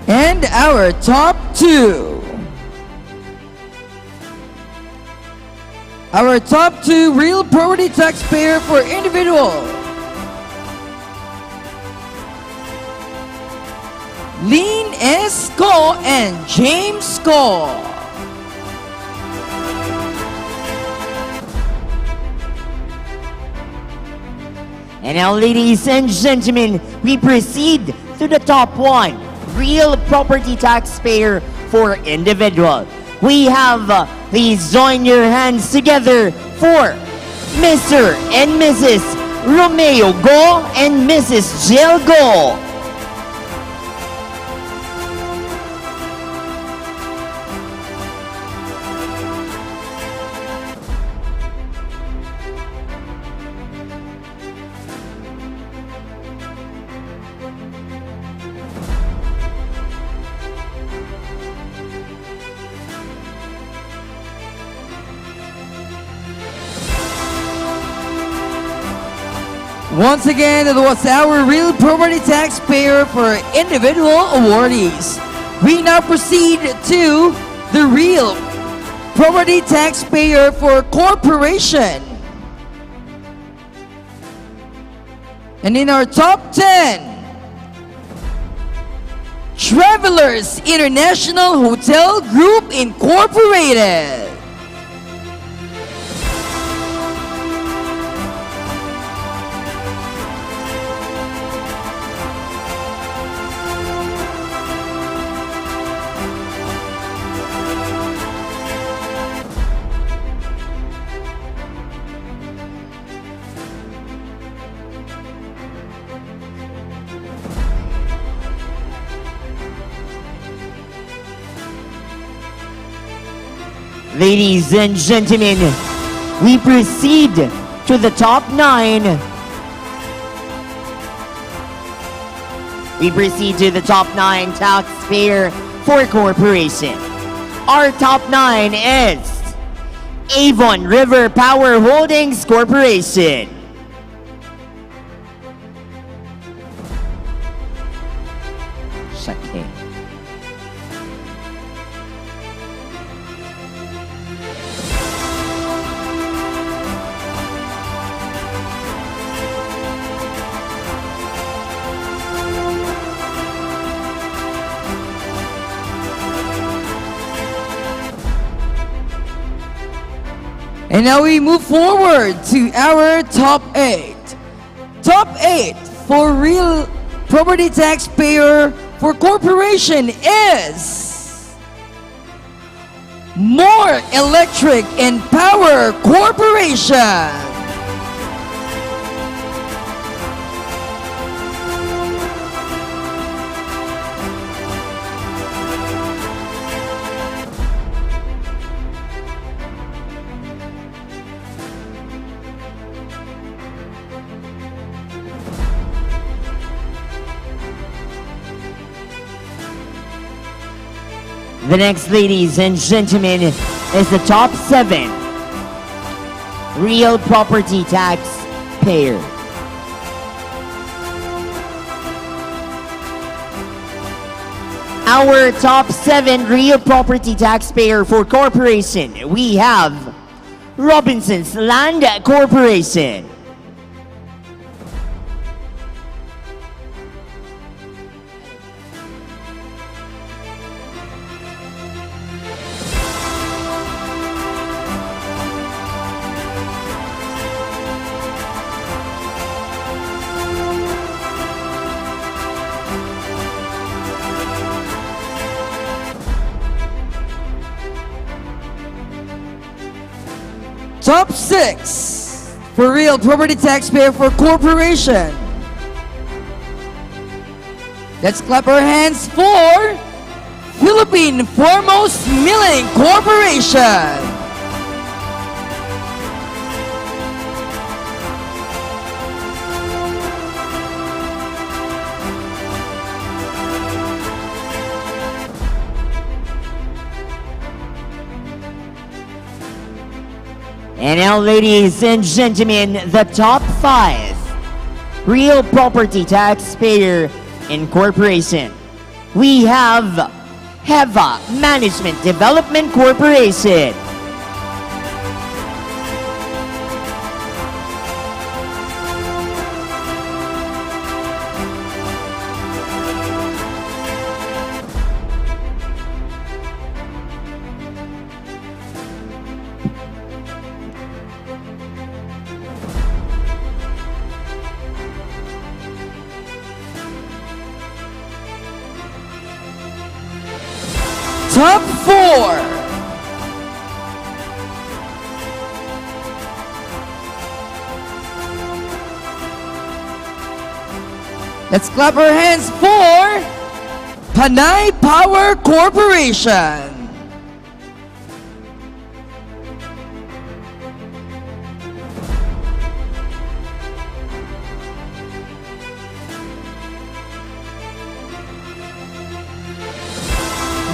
And our top 2. Our top 2 real property taxpayer for individual. Lean S. Ko and James Ko. And now, ladies and gentlemen, we proceed to the top 1 real property taxpayer for individual. We have, please join your hands together for Mr. and Mrs. Romeo Go and Mrs. Jill Go. Once again, that was our real property taxpayer for individual awardees. We now proceed to the real property taxpayer for corporation. And in our top 10, Travelers International Hotel Group Incorporated. Ladies and gentlemen, we proceed to the top 9. We proceed to the top 9 taxpayer for corporation. Our top 9 is Avon River Power Holdings Corporation. Shake. And now we move forward to our top 8. Top 8 for real property taxpayer for corporation is More Electric and Power Corporation. The next, ladies and gentlemen, is the top 7 real property tax payer. Our top 7 real property taxpayer for corporation, we have Robinson's Land Corporation. Top 6 for real property taxpayer for corporation. Let's clap our hands for Philippine Foremost Milling Corporation. And now, ladies and gentlemen, the top 5 real property taxpayer incorporation. We have HEVA Management Development Corporation. Top 4 Let's clap our hands for Panay Power Corporation.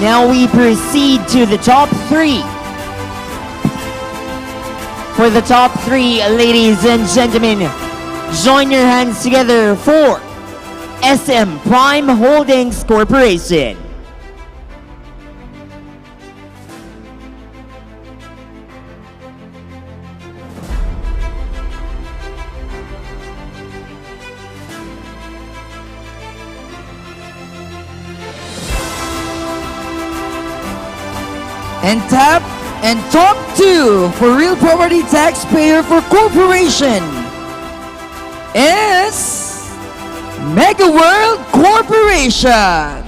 Now we proceed to the top 3. For the top 3, ladies and gentlemen, join your hands together for SM Prime Holdings Corporation. And top 2 for real property taxpayer for corporation is Mega World Corporation.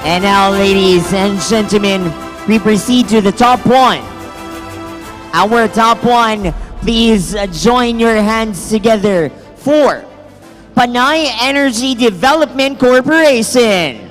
And now, ladies and gentlemen, we proceed to the top 1. Our top 1, please join your hands together for Panay Energy Development Corporation.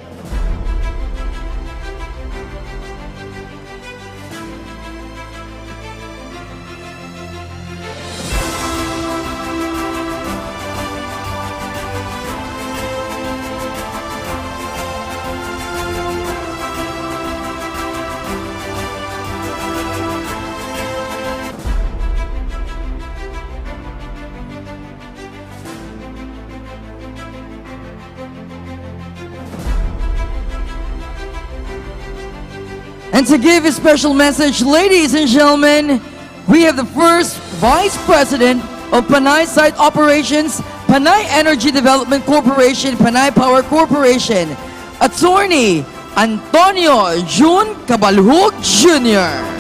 And to give a special message, ladies and gentlemen, we have the first Vice President of Panay Site Operations, Panay Energy Development Corporation, Panay Power Corporation, Attorney Antonio June Cabalhug Jr.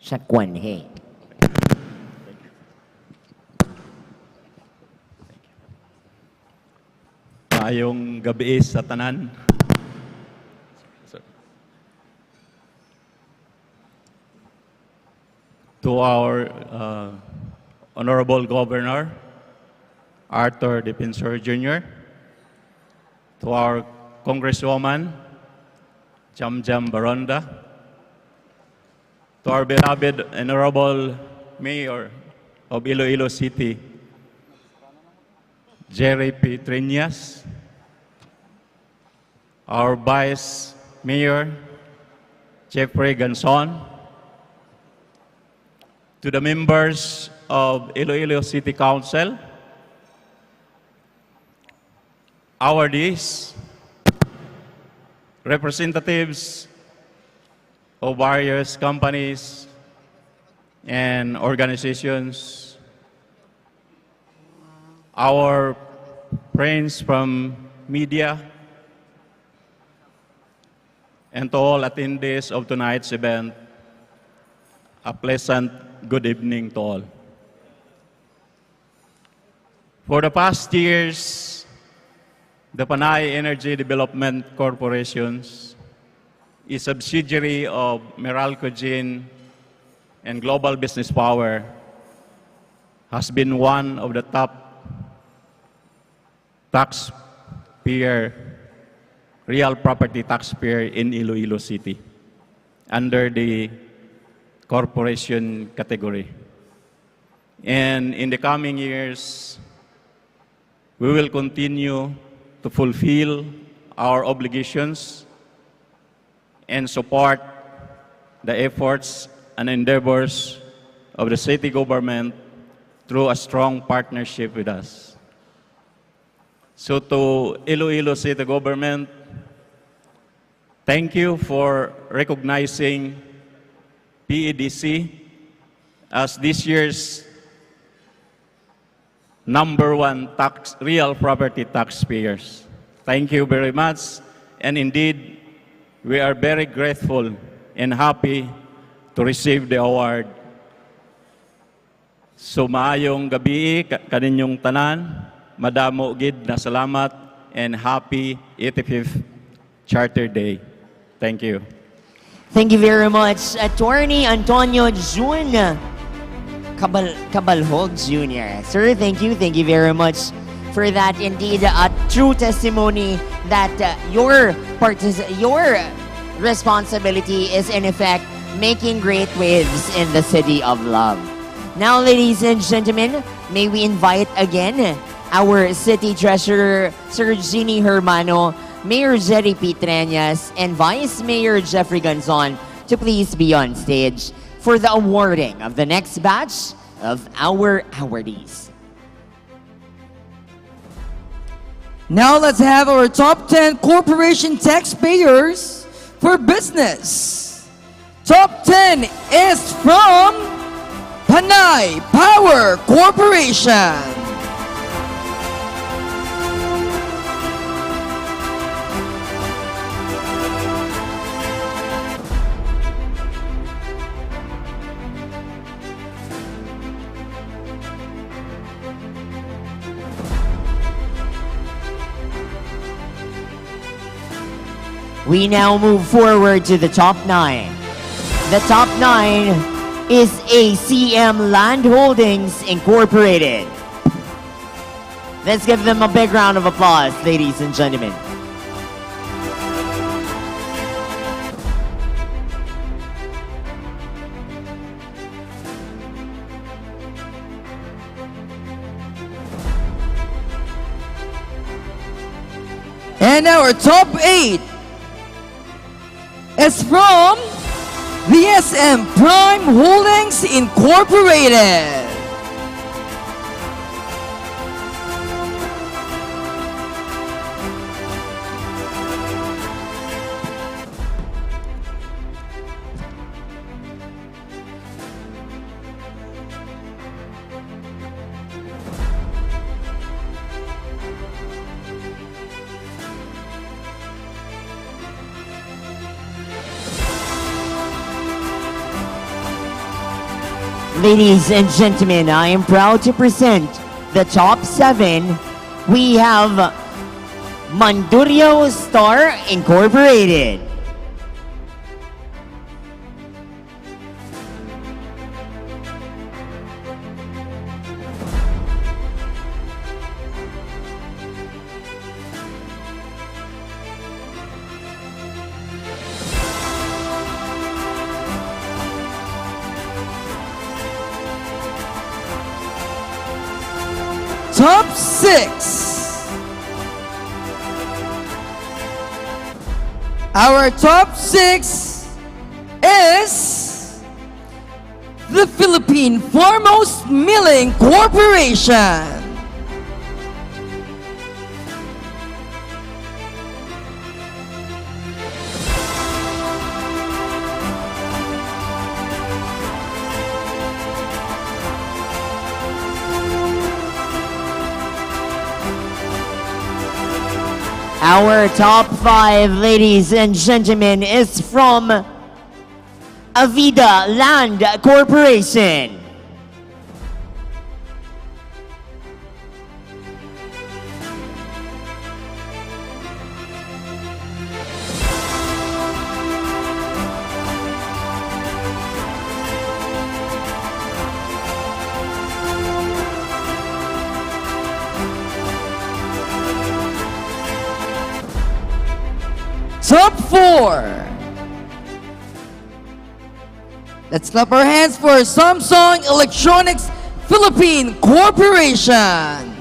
Shakwanhe. Maayong gabi sa tanan. To our Honorable Governor, Arthur Defensor Jr., to our Congresswoman, Jamjam Baronda, to our beloved Honorable Mayor of Iloilo City, Jerry P. Triñas, our Vice Mayor, Jeffrey Ganson, to the members of Iloilo City Council, awardees, representatives of various companies and organizations, our friends from media, and to all attendees of tonight's event, a pleasant good evening to all. For the past years, the Panay Energy Development Corporations, a subsidiary of Meralco Gin and Global Business Power, has been one of the top taxpayer, real property taxpayer in Iloilo City under the corporation category. And in the coming years, we will continue to fulfill our obligations and support the efforts and endeavors of the city government through a strong partnership with us. So to Iloilo City Government, thank you for recognizing PEDC as this year's #1 real property taxpayers. Thank you very much, and indeed, we are very grateful and happy to receive the award. So maayong gabi kaninyong tanan, madamo gid na salamat, and happy 85th Charter Day. Thank you. Thank you very much, Attorney Antonio Jun Cabalhog Jr. Sir, thank you. Thank you very much for that. Indeed, a true testimony that your responsibility is in effect making great waves in the city of love. Now, ladies and gentlemen, may we invite again our City Treasurer, Sir Ginny Hermano, Mayor Jerry Pitreñas, and Vice Mayor Jeffrey Gonzon to please be on stage for the awarding of the next batch of our awardees. Now let's have our top 10 corporation taxpayers for business. Top 10 is from Panay Power Corporation. We now move forward to the top 9. The top 9 is ACM Land Holdings Incorporated. Let's give them a big round of applause, ladies and gentlemen. And our top 8 is from the SM Prime Holdings Incorporated. Ladies and gentlemen, I am proud to present the top 7. We have Mandurio Star Incorporated. Top 6. Our top 6 is the Philippine Foremost Milling Corporation. Our top 5, ladies and gentlemen, is from Avida Land Corporation. Top 4. Let's clap our hands for Samsung Electronics Philippine Corporation.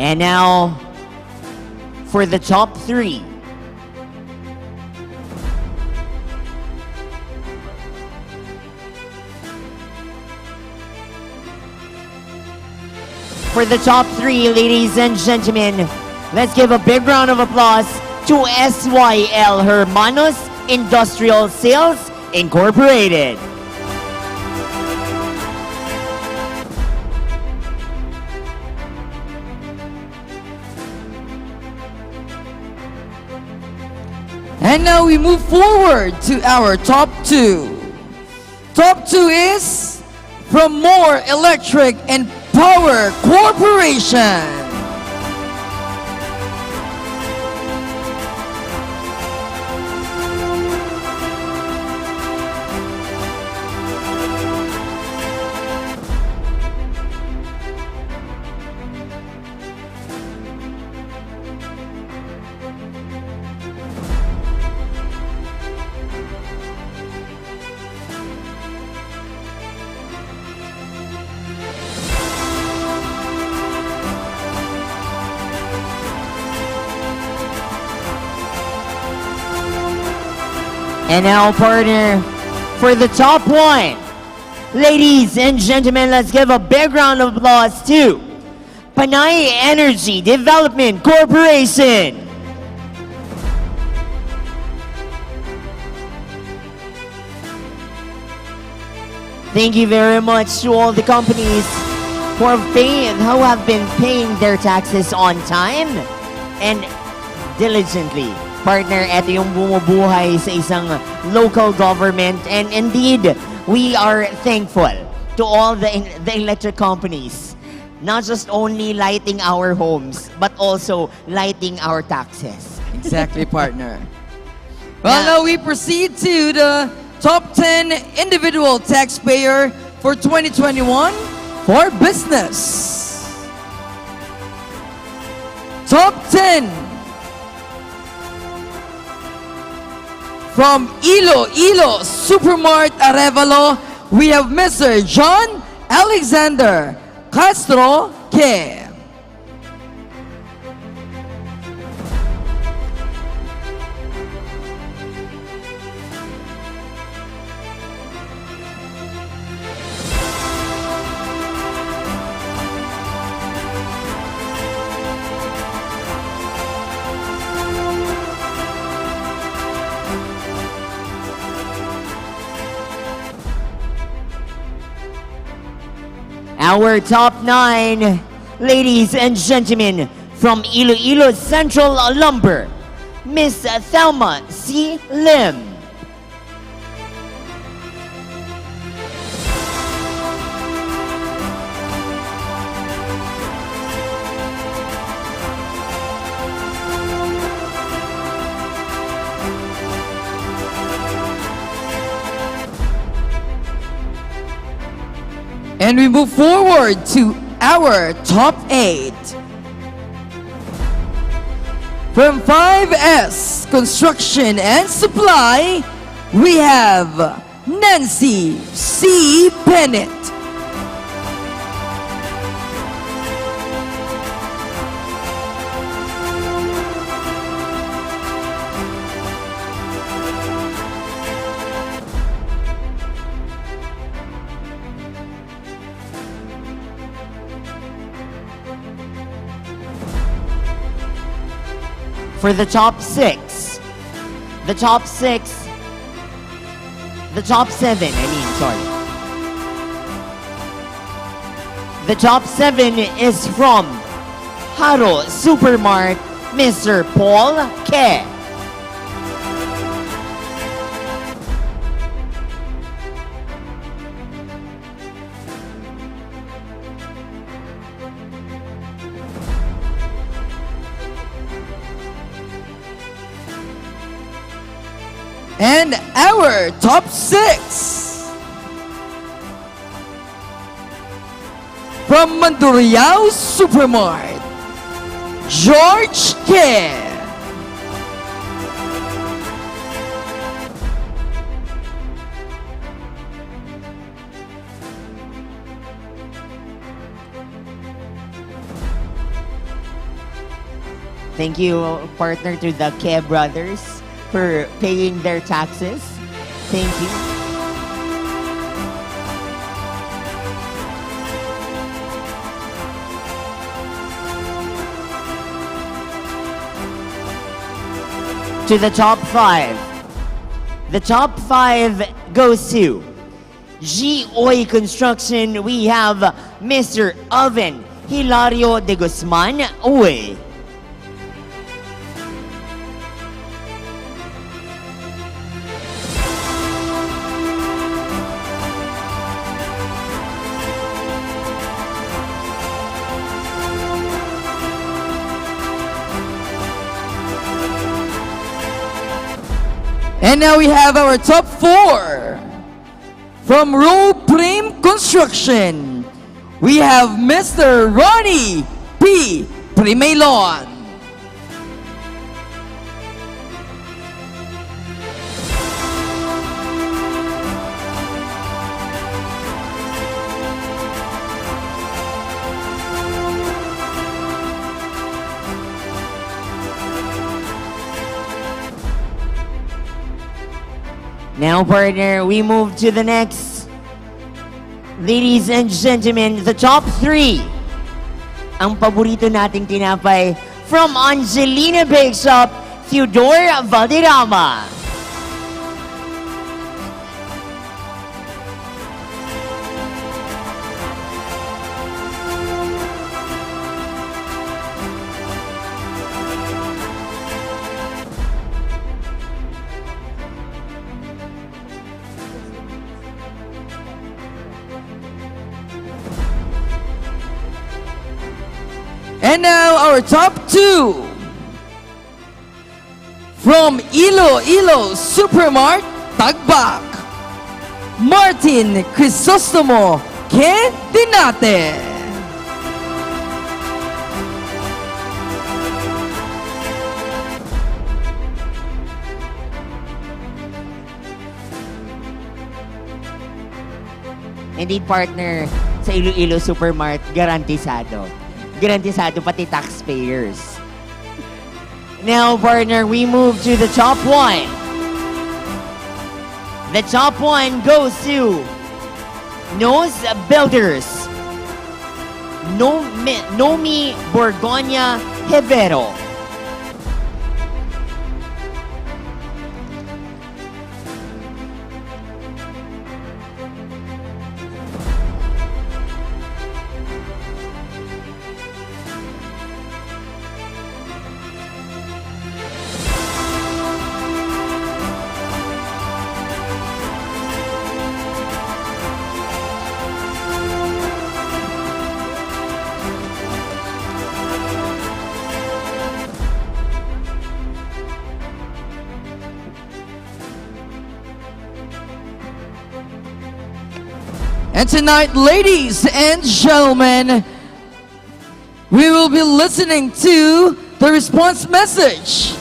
And now, for the top 3. For the top 3, ladies and gentlemen, let's give a big round of applause to SYL Hermanos Industrial Sales Incorporated. And now we move forward to our top 2. Top 2 is from More Electric and Power Corporation. And now, partner, for the top 1. Ladies and gentlemen, let's give a big round of applause to Panay Energy Development Corporation. Thank you very much to all the companies who have been paying their taxes on time and diligently. Partner, ito yung bumubuhay sa isang local government, and indeed, we are thankful to all the electric companies, not just only lighting our homes, but also lighting our taxes. Exactly, partner. Well, now we proceed to the top 10 individual taxpayer for 2021 for business. Top 10. From Iloilo Supermart Arevalo, we have Mr. John Alexander Castro K. Our top 9, ladies and gentlemen, from Iloilo Central Lumber, Miss Thelma C. Lim. And we move forward to our top 8. From 5S Construction and Supply, we have Nancy C. Bennett. For the top 6, the top 7, sorry. The top 7 is from Haro Supermart, Mr. Paul K. And our top 6. From Mandurriao Supermart, George K. Thank you, partner, to the K brothers for paying their taxes. Thank you. To the top 5. The top 5 goes to G-Oy Construction. We have Mr. Alvin Hilario de Guzman Uy. And now we have our top 4. From Row Prime Construction, we have Mr. Ronnie P. Primelon. Now, partner, we move to the next. Ladies and gentlemen, the top 3. Ang paborito nating tinapay from Angelina Bake Shop, Theodore Valderrama. And now our top 2. From Iloilo Supermart, Tagbak, Martin Crisostomo Quintinate. Indeed, partner, sa Iloilo Supermart, garantisado. Garantisado pati taxpayers. Now, partner, we move to the top 1. The top 1 goes to Nose Builders, Nomi Borgoña Hevero. And tonight, ladies and gentlemen, we will be listening to the response message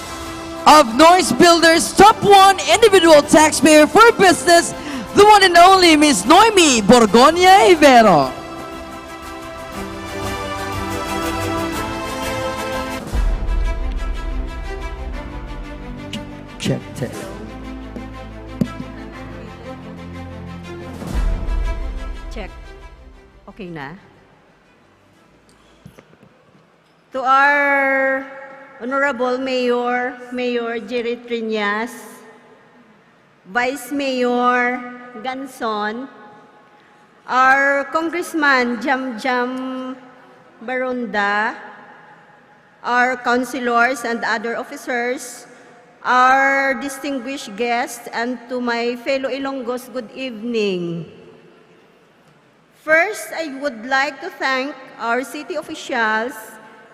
of Noise Builders Top 1 Individual Taxpayer for Business, the one and only Miss Noemi Borgoña Ibero. Check test. Check. Okay na. To our Honorable Mayor, Mayor Jerry Triñas, Vice Mayor Ganson, our Congressman Jam Baronda, our councilors and other officers, our distinguished guests, and to my fellow Ilonggos, good evening. First, I would like to thank our city officials,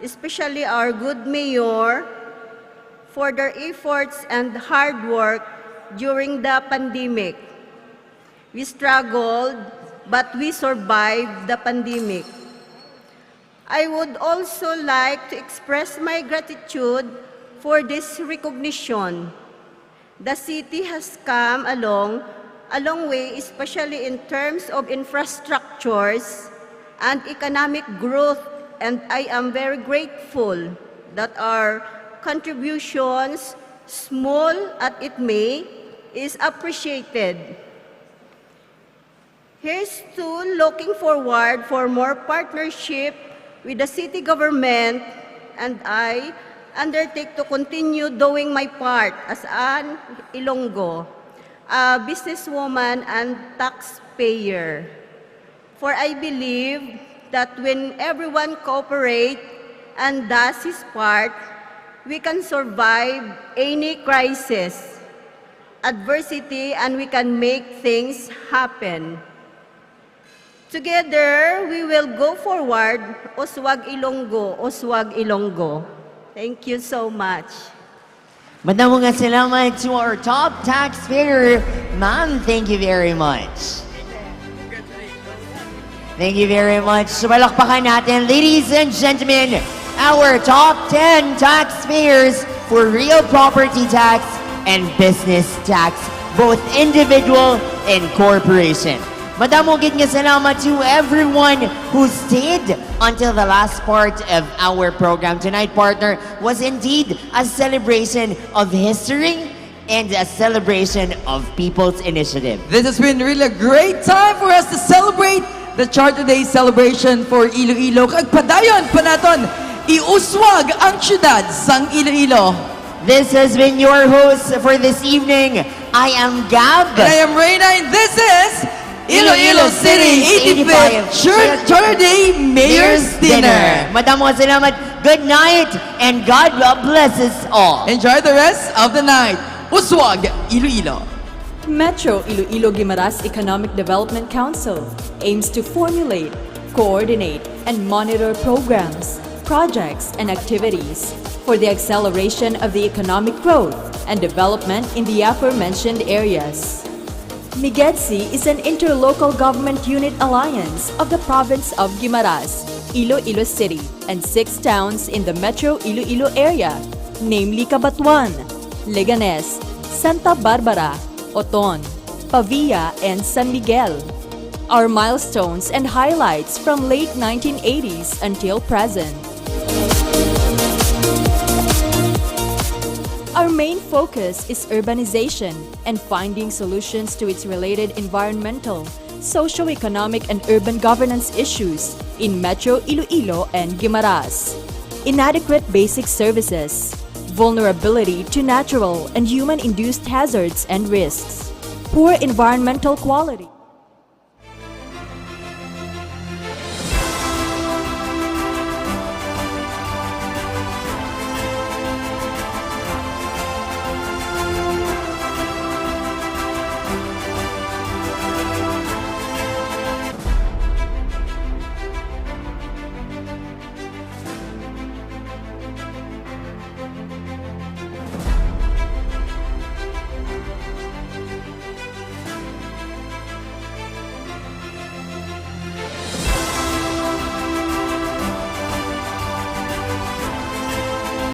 especially our good mayor, for their efforts and hard work during the pandemic. We struggled, but we survived the pandemic. I would also like to express my gratitude for this recognition. The city has come a long way, especially in terms of infrastructures and economic growth, and I am very grateful that our contributions, small as it may, is appreciated. Here's to looking forward for more partnership with the city government, and I undertake to continue doing my part as an Ilonggo, a businesswoman and taxpayer. For I believe that when everyone cooperates and does his part, we can survive any crisis, adversity, and we can make things happen. Together, we will go forward. Uswag Ilonggo, Uswag Ilonggo. Thank you so much. Madamong salamat to our top taxpayer. Ma'am, thank you very much. Thank you very much. So palakpakan natin, ladies and gentlemen, our top 10 taxpayers for real property tax and business tax, both individual and corporation. Madamong gid nga salamat to everyone who stayed until the last part of our program. Tonight, partner, was indeed a celebration of history and a celebration of people's initiative. This has been really a great time for us to celebrate the Charter Day celebration for Iloilo. Kag padayon pa naton, iuswag ang syudad sang Iloilo. This has been your host for this evening. I am Gab. And I am Reyna, and this is Iloilo City 85th Charter Day Mayor's Dinner. Madamo salamat. Good night and God bless us all. Enjoy the rest of the night. Uswag, Iloilo. Metro Iloilo-Guimaras Economic Development Council aims to formulate, coordinate, and monitor programs, projects, and activities for the acceleration of the economic growth and development in the aforementioned areas. Migetsi is an interlocal government unit alliance of the province of Guimaras, Iloilo City, and 6 towns in the Metro Iloilo area, namely Cabatuan, Leganes, Santa Barbara, Oton, Pavia, and San Miguel. Our milestones and highlights from late 1980s until present. Our main focus is urbanization and finding solutions to its related environmental, socio-economic, and urban governance issues in Metro Iloilo and Guimaras. Inadequate basic services, vulnerability to natural and human-induced hazards and risks, poor environmental quality.